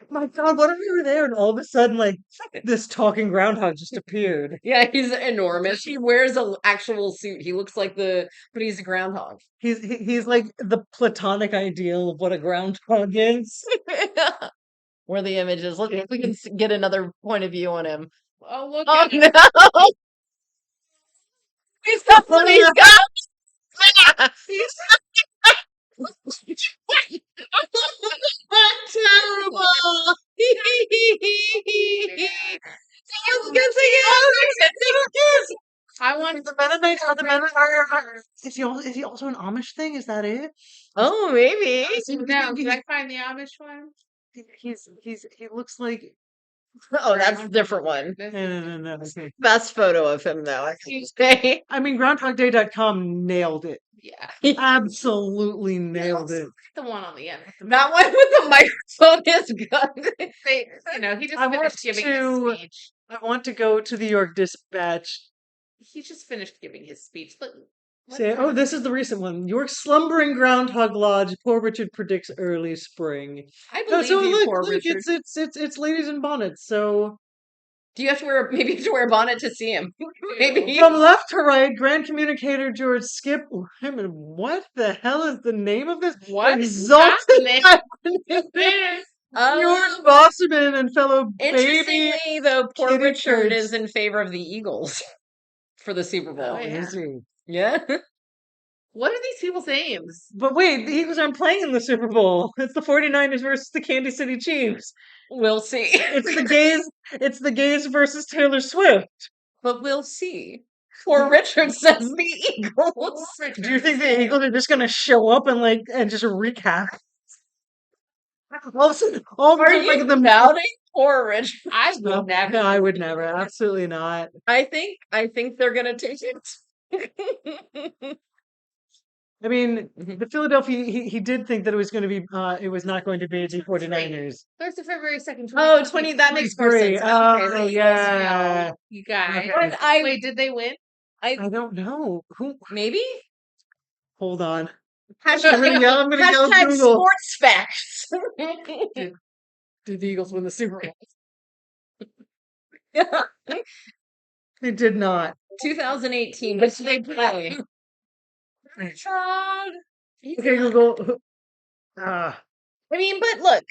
My God, what if we were there and all of a sudden like this talking groundhog just appeared? Yeah, he's enormous. He wears an actual suit. He looks like but he's a groundhog. He's like the platonic ideal of what a groundhog is. where the image is. Look if we can get another point of view on him. Oh, look Oh at him. no! He's got one. He's got. Terrible. I want The Mennonites are the Mennonites. Is he also an Amish thing? Is that it? Oh, maybe. no. Did I find the Amish one? He looks like Oh, that's a different one. no. Okay. Best photo of him, though, I think. Say. I mean, GroundhogDay.com nailed it. Yeah. Absolutely nailed it. The one on the end. That one with the microphone is good. They, he just I want finished giving to- his speech. I want to go to the York Dispatch. He just finished giving his speech. Look. Say, oh, this is the recent one. York slumbering groundhog lodge. Poor Richard predicts early spring. I No, believe so you, look, poor look, Richard. it's ladies in bonnets. So Do you have to wear maybe you have to wear a bonnet to see him? Maybe. from left to right, grand communicator George Skip. Wait a minute, what the hell is the name of this? What? Exalted Fascinating. George Bosserman and fellow baby. Interestingly, though, poor kitty Richard turds. is in favor of the Eagles for the Super Bowl. Oh, yeah. Is he? Yeah. What are these people's names? But wait, the Eagles aren't playing in the Super Bowl. It's the 49ers versus the Kansas City Chiefs. We'll see. It's the gays versus Taylor Swift. But we'll see. Poor Richard says the Eagles. Do you think the Eagles are just gonna show up and just recap? All of a sudden, Are you doubting poor Richard? I No, would never. no, I would never. Absolutely not. I think they're gonna take it. I mean, the Philadelphia, he did think that it was going to be, it was not going to be the 49ers. Thursday, February 2nd. Oh, 20, that makes more sense. Oh, yeah. You guys. Okay. But Wait, did they win? I don't know. Who? Maybe? Hold on. Hashtag, I'm gonna go hashtag Google. sports facts. Did the Eagles win the Super Bowl? They did not. 2018. But did they play? Richard. Okay, Google. Ah. I mean, but look,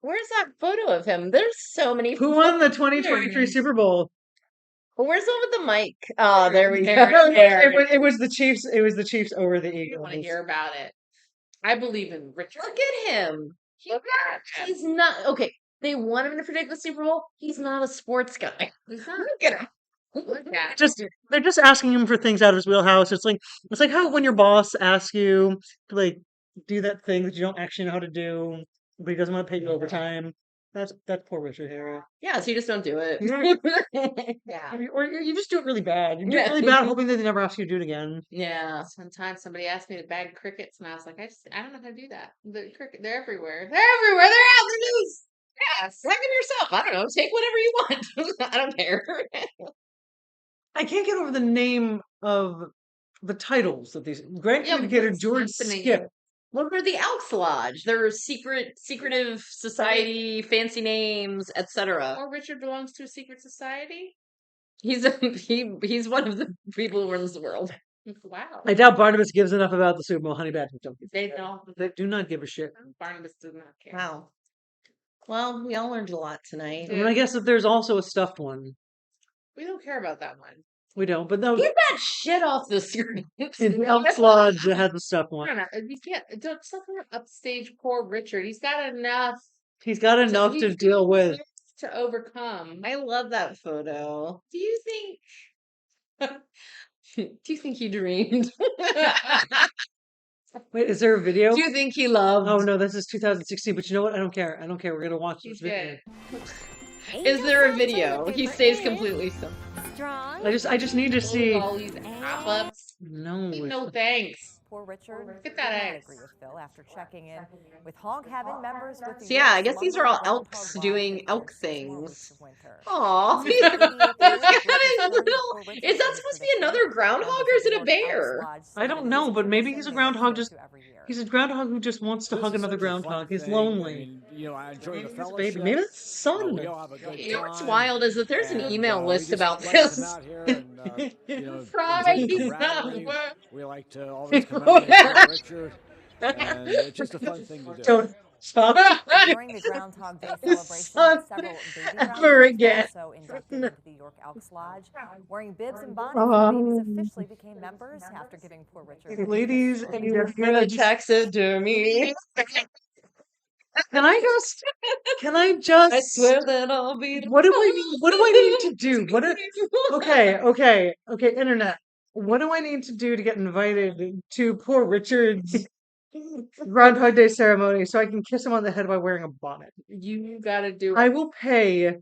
where's that photo of him? There's so many. Who won the 2023 pictures. Super Bowl? Well, where's the one with the mic? Oh, there we go. There. It was the Chiefs. It was the Chiefs over the I Eagles. want to hear about it. I believe in Richard. Look at him. Look at him. He's not okay. They want him to predict the Super Bowl. He's not a sports guy. He's not. Look at him. Look at They're just asking him for things out of his wheelhouse. It's like how when your boss asks you to do that thing that you don't actually know how to do, but he doesn't want to pay you overtime. That's poor Richard Hera. Yeah, so you just don't do it. Yeah. Or you just do it really bad. You do Yeah. it really bad, hoping that they never ask you to do it again. Yeah. Sometimes somebody asked me to bag crickets, and I was like, I don't know how to do that. They're everywhere. They're everywhere. They're out in the news. Yeah, second yourself. I don't know. Take whatever you want. I don't care. I can't get over the name of the titles of these. Grand Yeah, Communicator what's George happening? Skip. Well, they're the Elks Lodge. They're secretive society, fancy names, etc. Or Richard belongs to a secret society. He's he's one of the people who runs the world. Wow. I doubt Barnabas gives enough about the Super Bowl. Honey Badgers don't. They don't. They do not give a shit. Barnabas does not care. Wow. Well, we all learned a lot tonight. I mean, I guess that there's also a stuffed one. We don't care about that one. We don't, but no. Get that shit off the screen. In Elks Lodge that has the stuffed I one. don't know. You can't. Don't upstage poor Richard. He's got enough He's got enough to deal with. to overcome. I love that photo. Do you think? Do you think he dreamed? Wait, is there a video? Do you think he loved? Oh no, this is 2016. But you know what? I don't care. I don't care. We're gonna watch this He's video. dead. Is there a video? He stays completely still. Strong. I just need to see. All these pop-ups. No. No thanks. Poor Richard. Get that did not ass. agree with Phil after checking in with Hog Heaven members with the So yeah, I US guess these are all Lumber elks Groundhog doing Lodge elk for the small things. weeks of winter. Aw, He's he's got his little. Is that supposed to be another groundhog or is it a bear? I don't know, but maybe he's a groundhog. He's a groundhog who just wants to hug another groundhog. He's lonely. I enjoy the His baby. Maybe that's his son. You know what's wild is that there's an email list about this. Friday We like to always come out and Richard, and it's just a fun thing to do. During the Groundhog Day celebration, Son, several baby ever groundhogs again. were also inducted into the York Elks Lodge. Wearing bibs and bonnets, the babies officially became members after giving poor Richard Ladies a and For the gentlemen, taxidermy. can I just? I swear that I'll be the What do I need? What do I need to do? Okay, internet. What do I need to do to get invited to poor Richard's Groundhog Day ceremony so I can kiss him on the head by wearing a bonnet? You gotta do I it. will pay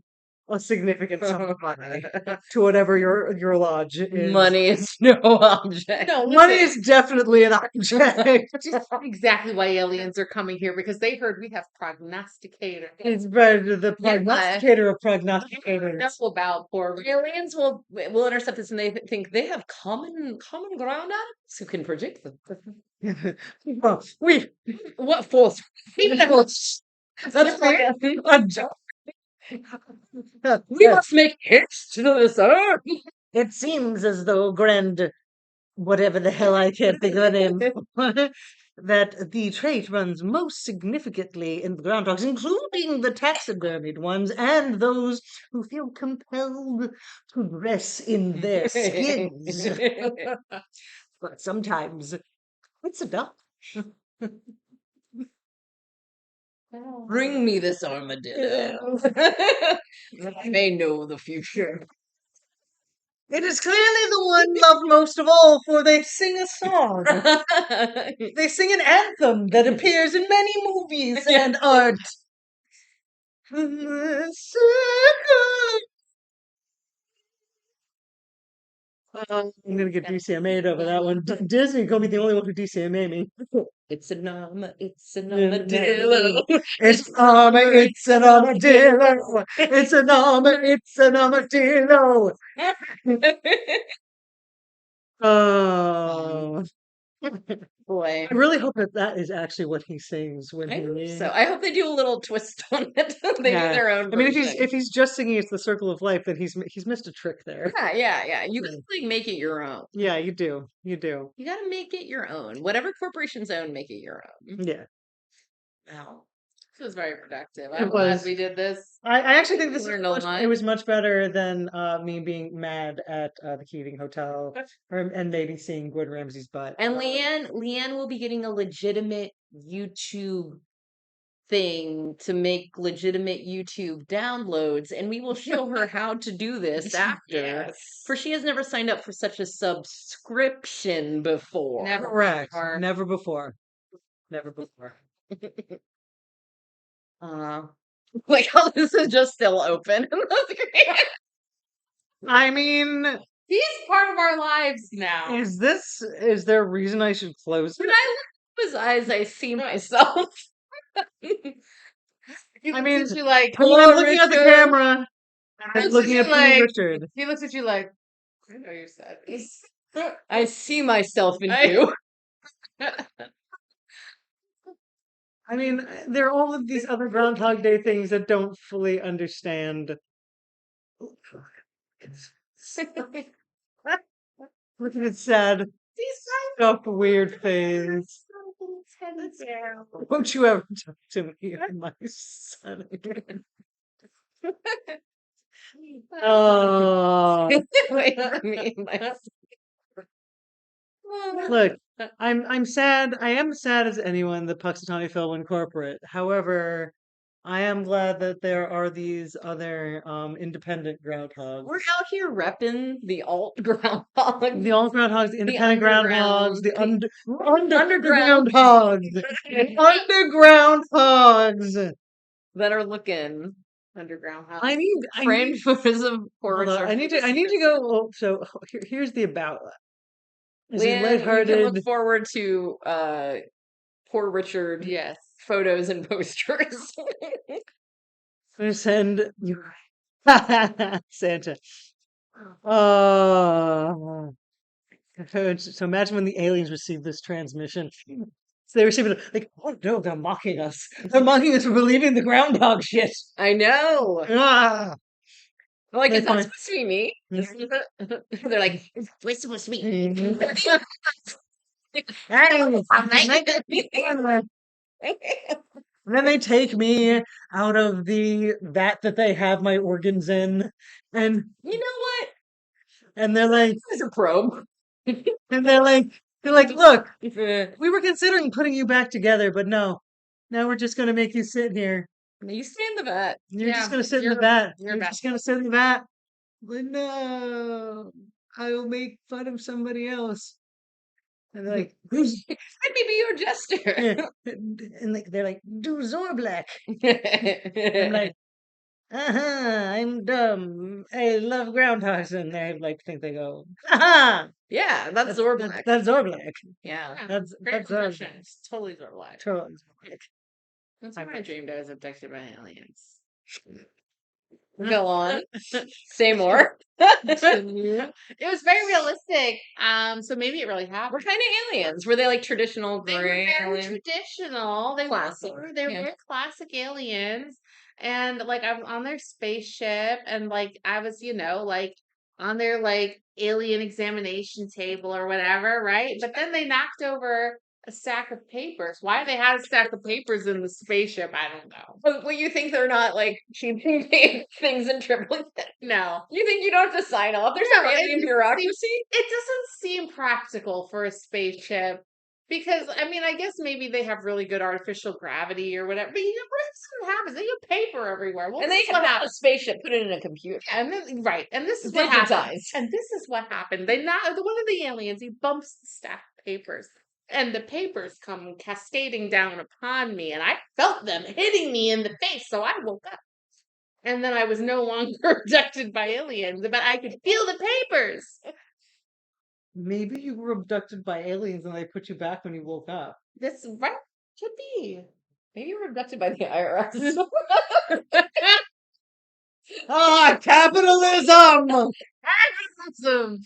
a significant sum of money to whatever your lodge is. Money is no object. No, Money listen. is definitely an object. Exactly why aliens are coming here because they heard we have prognosticators. It's better the Yeah. prognosticator of prognosticators. Know about poor Aliens will intercept us and they think they have common ground on us who can predict them. Well, we What force? that's a joke. We must make haste to this earth. It seems as though Grand, whatever the hell I can't think of the name, that the trait runs most significantly in the groundhogs, including the taxidermied ones and those who feel compelled to dress in their skins. But sometimes it's enough. Bring me this armadillo. I may know the future. It is clearly the one loved most of all, for they sing a song. They sing an anthem that appears in many movies and art. I'm gonna get DCMA'd over that one. Disney gonna be the only one who DCMA me. It's an armadillo. It's an armadillo. It's an armadillo. It's an armadillo. Oh. Boy. I really hope that is actually what he sings when I hope he. so. I hope they do a little twist on it. They do their own I mean, version. if he's just singing "It's the Circle of Life," then he's missed a trick there. Yeah. You gotta like make it your own. Yeah, you do. You gotta make it your own. Whatever corporations own, make it your own. Yeah. Wow. This was very productive. It I'm glad was. we did this. I actually think this Learned a lot. it was much better than me being mad at the Keating Hotel and maybe seeing Gordon Ramsay's butt. And Leanne will be getting a legitimate YouTube thing to make legitimate YouTube downloads, and we will show her how to do this after. For she has never signed up for such a subscription before. Never Correct. before. Never before. Never before. Like how this is just still open. I mean, he's part of our lives now. is there a reason I should close it? When I look at his eyes, I see myself. He I mean, looks at you like, I'm looking at the camera. I'm looking at like, Richard. he looks at you like, I know you're sad. I see myself in you. I mean, there are all of these other Groundhog Day things that don't fully understand. Look at its sad, stuffed, weird face. Won't you ever talk to me, my son? Oh, Wait for me, my look, I'm sad. I am sad as anyone that Puxatawny Film Incorporate. However, I am glad that there are these other independent groundhogs. We're out here repping the alt groundhogs. The alt groundhogs, the independent groundhogs, the underground underground hogs, the underground hogs that are looking underground hogs. I need framed photos of hold on, horrors. I need to go. Oh, so here's the about. Is he We can lighthearted? look forward to poor Richard. Yes. Photos and posters. I'm gonna send you Santa. So imagine when the aliens receive this transmission. So they receive it like, oh no, they're mocking us. They're mocking us for believing the groundhog shit. I know. Ah. Like, They is that find- supposed to be me? They're like, it's supposed to be me. And then they take me out of the vat that they have my organs in, and You know what? they're like, It's a probe. and they're like, look, we were considering putting you back together, but no, now we're just gonna make you sit here. You stay in the vet. You're just Yeah, gonna sit in the you're- vat. you're You're back. just gonna sit in the vat. But no, I will make fun of somebody else. And they're like, who's Let me be your jester. yeah. And like they're like, do Zorblack. I'm like, I'm dumb. I love groundhogs, and they like think they go, aha! yeah, that's Zorblack. That's Zorblack. Yeah. That's Great Zorblack. impression. It's totally Zorlac. Totally. That's when I dreamed I was abducted by aliens. Go on. Say more. It was very realistic. So maybe it really What happened. kind of aliens? Were they like traditional They were gray very aliens? traditional. Classic, They were yeah. very classic aliens. And like I was on their spaceship, and like I was, like on their like alien examination table or whatever, right? But then they knocked over a stack of papers. Why they had a stack of papers in the spaceship, I don't know. Well, you think they're not like cheating things in triplicate? No. You think you don't have to sign off? There's no No, alien bureaucracy. It doesn't seem practical for a spaceship because I mean I guess maybe they have really good artificial gravity or whatever. But what happens? They get paper everywhere. Well, And this they is what have a happens. spaceship, put it in a computer. And then, right, and this is what happened. Digitized. And this is what happened. One of the aliens he bumps the stack of papers, and the papers come cascading down upon me, and I felt them hitting me in the face. So I woke up. And then I was no longer abducted by aliens, but I could feel the papers. Maybe you were abducted by aliens and they put you back when you woke up. This right could be. Maybe you were abducted by the IRS. Ah, capitalism! Awesome.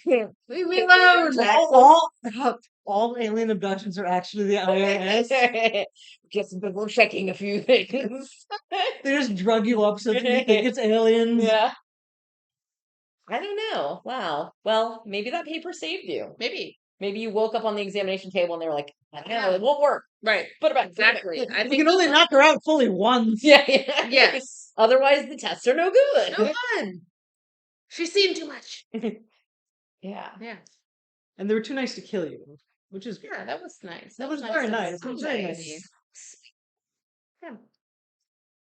Leave me alone. All alien abductions are actually the IRS. Just double checking a few things. They just drug you up so that you think it's aliens. Yeah. I don't know. Wow. Well, maybe that paper saved you. Maybe. Maybe you woke up on the examination table and they were like, no, it won't work. Right. Put it back. Exactly. I You think can only knock her out fully once. Yeah. yes. Otherwise, the tests are no good. No fun. She's seen too much. Yeah. Yeah. And they were too nice to kill you, which is Yeah, that was nice. That was very of nice. That was very somebody. nice.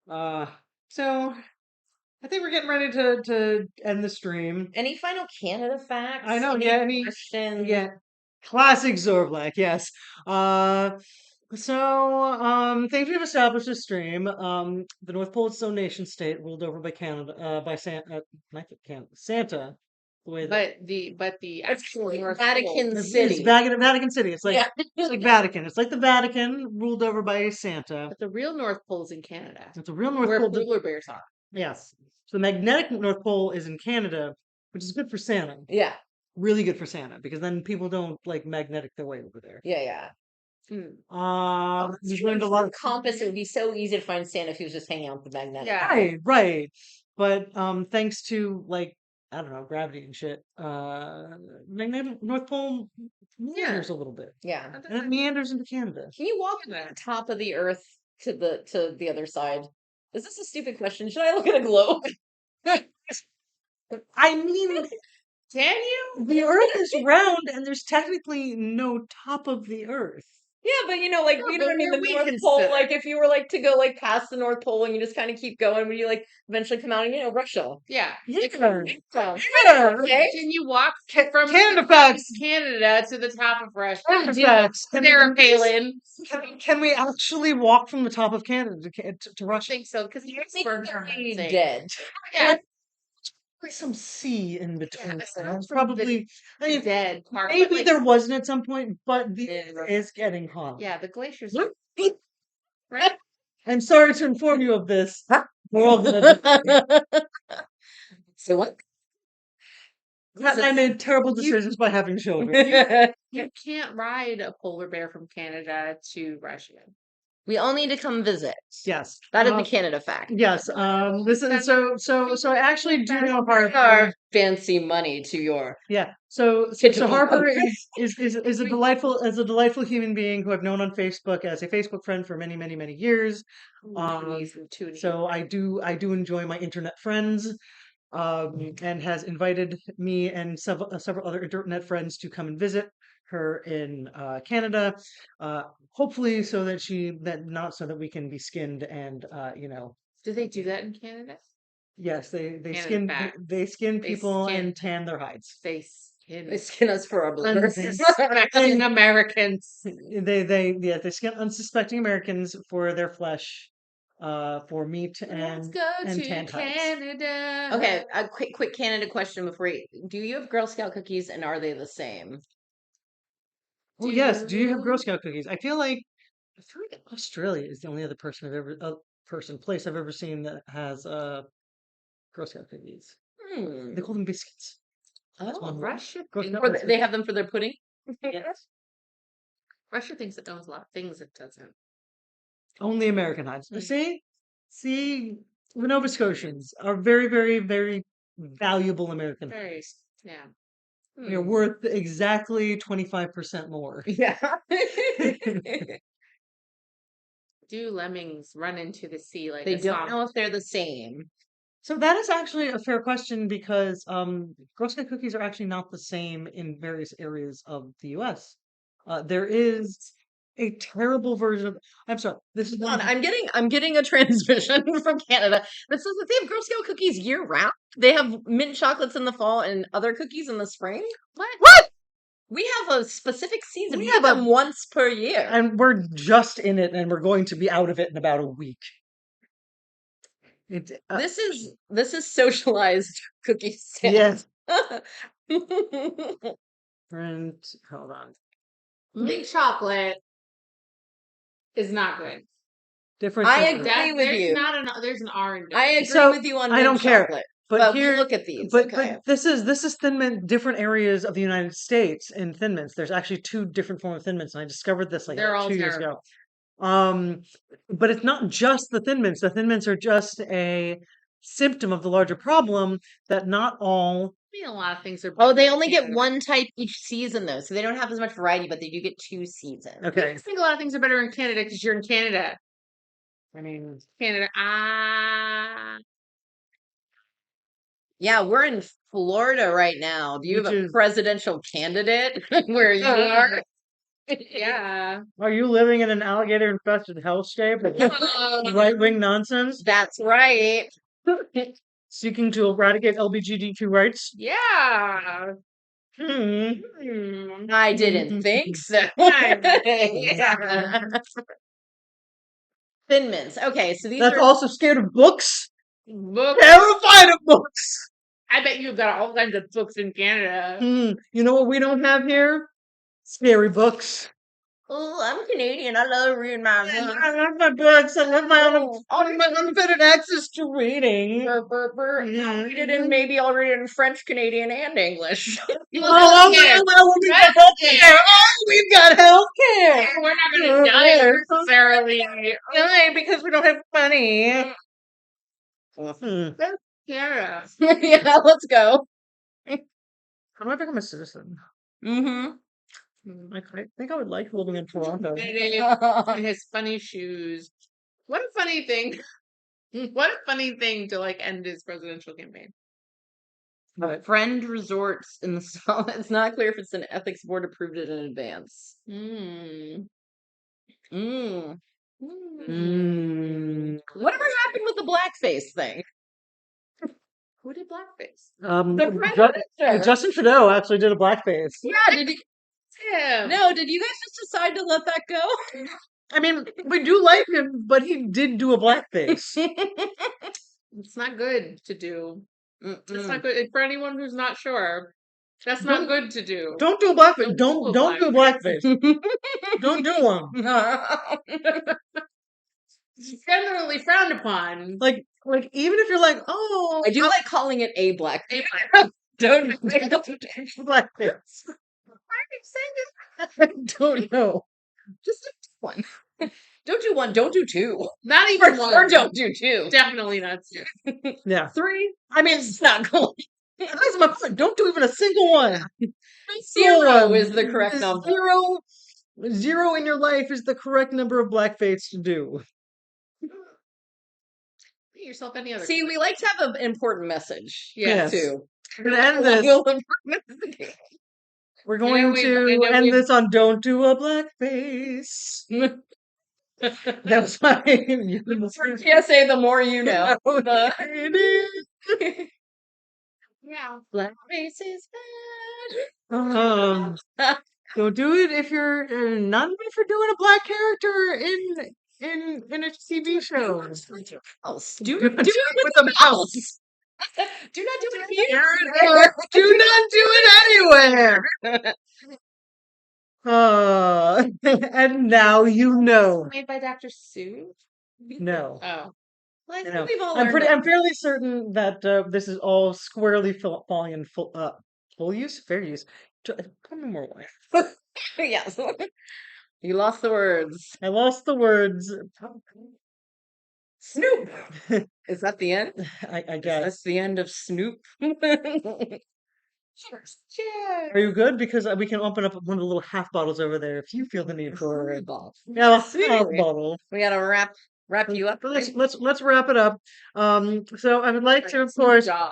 Yeah. So I think we're getting ready to end the stream. Any final Canada facts? I know, yeah, any questions? yeah. Classic Zorblack, yes. Things we've established this stream. The North Pole is its own nation state, ruled over by Canada, by Santa. The way that But the actual North Vatican Pole- it's City. Vatican City. It's like Yeah. it's like Vatican. It's like the Vatican, ruled over by Santa. But the real North Pole's in Canada. It's a real North Where Pole. polar bears are. Yes. So the magnetic North Pole is in Canada, which is good for Santa. Yeah. Really good for Santa because then people don't like magnetic their way over there. Yeah. We've learned a lot of compass. It would be so easy to find Santa if he was just hanging out with the magnetic. Yeah. right. But thanks to like I don't know gravity and shit, magnetic North Pole meanders a little bit, Yeah. and it meanders into Canada. Can you walk from the top of the Earth to the other side? Is this a stupid question? Should I look at a globe? I mean, Can you? the Earth is round, and there's technically no top of the Earth. Yeah, but you know what I mean? The North Pole, like if you were like to go like past the North Pole and you just kind of keep going, would you like eventually come out and Russia? Yeah. Yeah. Okay. Can you walk from Canada facts. Canada to the top of Russia? Canada facts. Sarah Palin. Can we actually walk from the top of Canada to I Russia? think so because the icebergs are He's melting. dead. Yeah. There's some sea in between. Yeah, there. It's from probably I mean, Dead part. maybe Like, there wasn't at some point, but the Yeah. air is getting hot. yeah, the glaciers are right. I'm sorry to inform you of this. We're all gonna die. So what? I made terrible decisions by having children. You can't ride a polar bear from Canada to Russia. We all need to come visit. Yes. That is the Canada fact. Yes. Listen. So I actually do know Harper. Our fancy money to your Yeah. So Kitchen Harper Nightmare. is a delightful human being who I've known on Facebook as a Facebook friend for many years. So I do enjoy my internet friends. And has invited me and several other internet friends to come and visit her in Canada. Hopefully, so that we can be skinned and Do they do that in Canada? yes, they Canada skin fact. they skin They people skin- and tan their hides. They skin. They skin us for our blooders. Unsuspecting Americans. They skin unsuspecting Americans for their flesh, for meat Let's and go and to tanned hides. Canada. Okay, a quick Canada question before do you have Girl Scout cookies and are they the same? Oh yes, do you have Girl Scout cookies? I feel like Australia is the only other place I've ever seen that has Girl Scout cookies. They call them biscuits. That's one word. Russia. Girl Scout Or biscuits. they have them for their pudding? Yes. Russia thinks it owns a lot of things it doesn't. Only American hides. See, the Nova Scotians are very valuable American hides. Yeah. They're worth exactly 25% more. Yeah. Do lemmings run into the sea like They a don't song? know if they're the same. So that is actually a fair question because Girl Scout cookies are actually not the same in various areas of the U.S. There is a terrible version of. I'm sorry. This is Hold one. on, I'm getting a transmission from Canada that says that they have Girl Scout cookies year round. They have mint chocolates in the fall and other cookies in the spring. What? We have a specific season. We We have get them once per year. And we're just in it, and we're going to be out of it in about a week. It's This is socialized cookie stand. yes. And hold on. Mint chocolate is not good. Different. I different. agree with There's you. there's an R in it. I agree So, with you on I mint don't care. chocolate. But But here, we look at these. But okay. this is Thin Mint. Different areas of the United States in Thin Mints. There's actually two different forms of Thin Mints, and I discovered this like They're all 2 years terrible. ago. But it's not just the Thin Mints. The Thin Mints are just a symptom of the larger problem that not all. I mean, a lot of things are. Oh, they only get Canada. one type each season, though, so they don't have as much variety, but they do get 2 seasons. Okay. I think a lot of things are better in Canada because you're in Canada. I mean, Canada. Yeah, we're in Florida right now. Do you Which have a is- presidential candidate where you are? Yeah. are you living in an alligator-infested hellscape of right-wing nonsense, That's right. seeking to eradicate LGBTQ rights? Yeah. I didn't think so. Thin Mints. Okay, so these That's are also scared of books. Books. Terrified of books. I bet you've got all kinds of books in Canada. You know what we don't have here? Scary books. Oh, I'm Canadian. I love reading my I love my books. I love my unfettered access to reading. I'll read it in maybe I'll read it in French, Canadian, and English. Well, we've got healthcare. Oh, we've got healthcare. We're not going to die necessarily. Right, because we don't have money. Yeah. Yeah, let's go. How do I become a citizen? Mm-hmm. I think I would like living in Toronto. And his funny shoes. What a funny thing. What a funny thing to like end his presidential campaign. Friend resorts in the song. It's not clear if it's an ethics board approved it in advance. Whatever happened with the blackface thing? Who did blackface? Justin Trudeau actually did a blackface. Yeah, did you? Him. No, did you guys just decide to let that go? I mean, we do like him, but he did do a blackface. It's not good to do. It's not good for anyone who's not sure. That's not good to do. Don't do a blackface. Don't do a blackface. Don't do one. It's generally frowned upon. Like even if you're like, oh, I do like calling it a blackface. Don't blackface. Why are you saying this? I don't know. just one. Don't do one. Don't do two. Not even For one. sure, don't do two. Definitely not two. Yeah. 3. I mean, it's not cool. That's my point. Don't do even a single one. Zero is the correct number. Zero in your life is the correct number of black fates to do. Get yourself any other. See, we like to have an important message. Yes. Too. We're gonna end this. We're going to end this on "Don't do a blackface." That was my PSA. The more you know. Yeah. Blackface is bad. Don't do it if you're not for doing a black character in a TV show. Do it with a mouse. Do not do it here. Do not do it anywhere. And now you know. Made by Dr. Seuss? No. Oh. Well, I think No. we've all I'm learned that. fairly certain that this is all squarely falling in full use, fair use. Tell me more why. Yes. You lost the words. I lost the words. Snoop. Is that the end? I guess. That's the end of Snoop. Cheers. Cheers. Are you good? Because we can open up one of the little half bottles over there if you feel the need for it. Yeah, Half bottle. We gotta wrap you up. Let's wrap it up. So I would like to, of course, I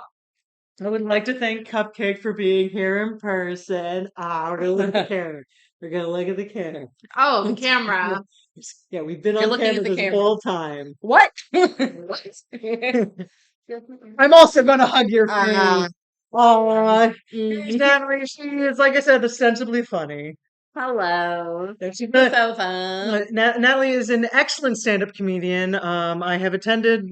would like to thank Cupcake for being here in person. We're gonna look at the camera. We're gonna look at the camera. Oh, the camera. Yeah, we've been You're on looking at camera the this camera. whole time. What? I'm also gonna hug your face. Uh-huh. Natalie, she is, like I said, ostensibly funny. Hello. She's So fun. Natalie is an excellent stand-up comedian. I have attended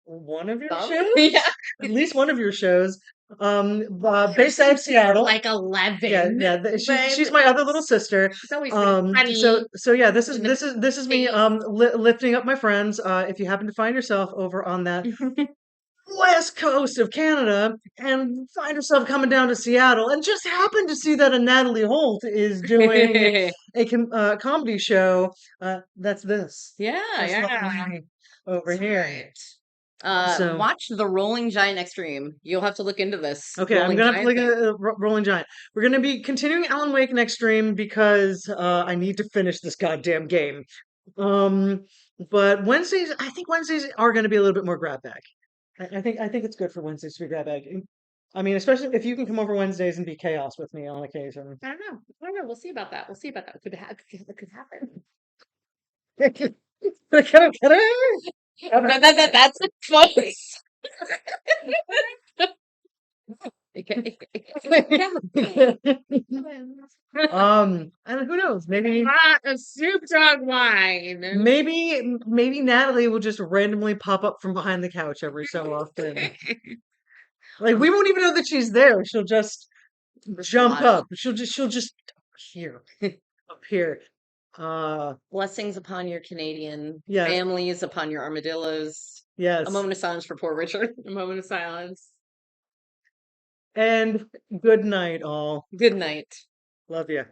one of your shows, Yeah. at least one of your shows. Based out of Seattle, Like 11. Yeah. She's my other little sister. She's always funny. So yeah, this is me lifting up my friends. If you happen to find yourself over on that west coast of Canada and find yourself coming down to Seattle and just happen to see that a Natalie Holt is doing a comedy show, that's this. Yeah, That's yeah. lovely over here. So- Watch the Rolling Giant Extreme. You'll have to look into this. Okay, I'm Rolling gonna have to Giant look thing. at Rolling Giant. We're gonna be continuing Alan Wake next stream because I need to finish this goddamn game. But Wednesdays, I think Wednesdays are gonna be a little bit more grab bag. I think it's good for Wednesdays to be grab bag. I mean, especially if you can come over Wednesdays and be chaos with me on occasion. I don't know. We'll see about that. It could happen. That's close. And who knows? Maybe Not a soup dog wine. maybe Natalie will just randomly pop up from behind the couch every so often. Like we won't even know that she's there. She'll just jump up. She'll just here up here. Blessings upon your Canadian Yes. families, upon your armadillos. Yes. A moment of silence for poor Richard. A moment of silence. And good night, all. Good night. Love you.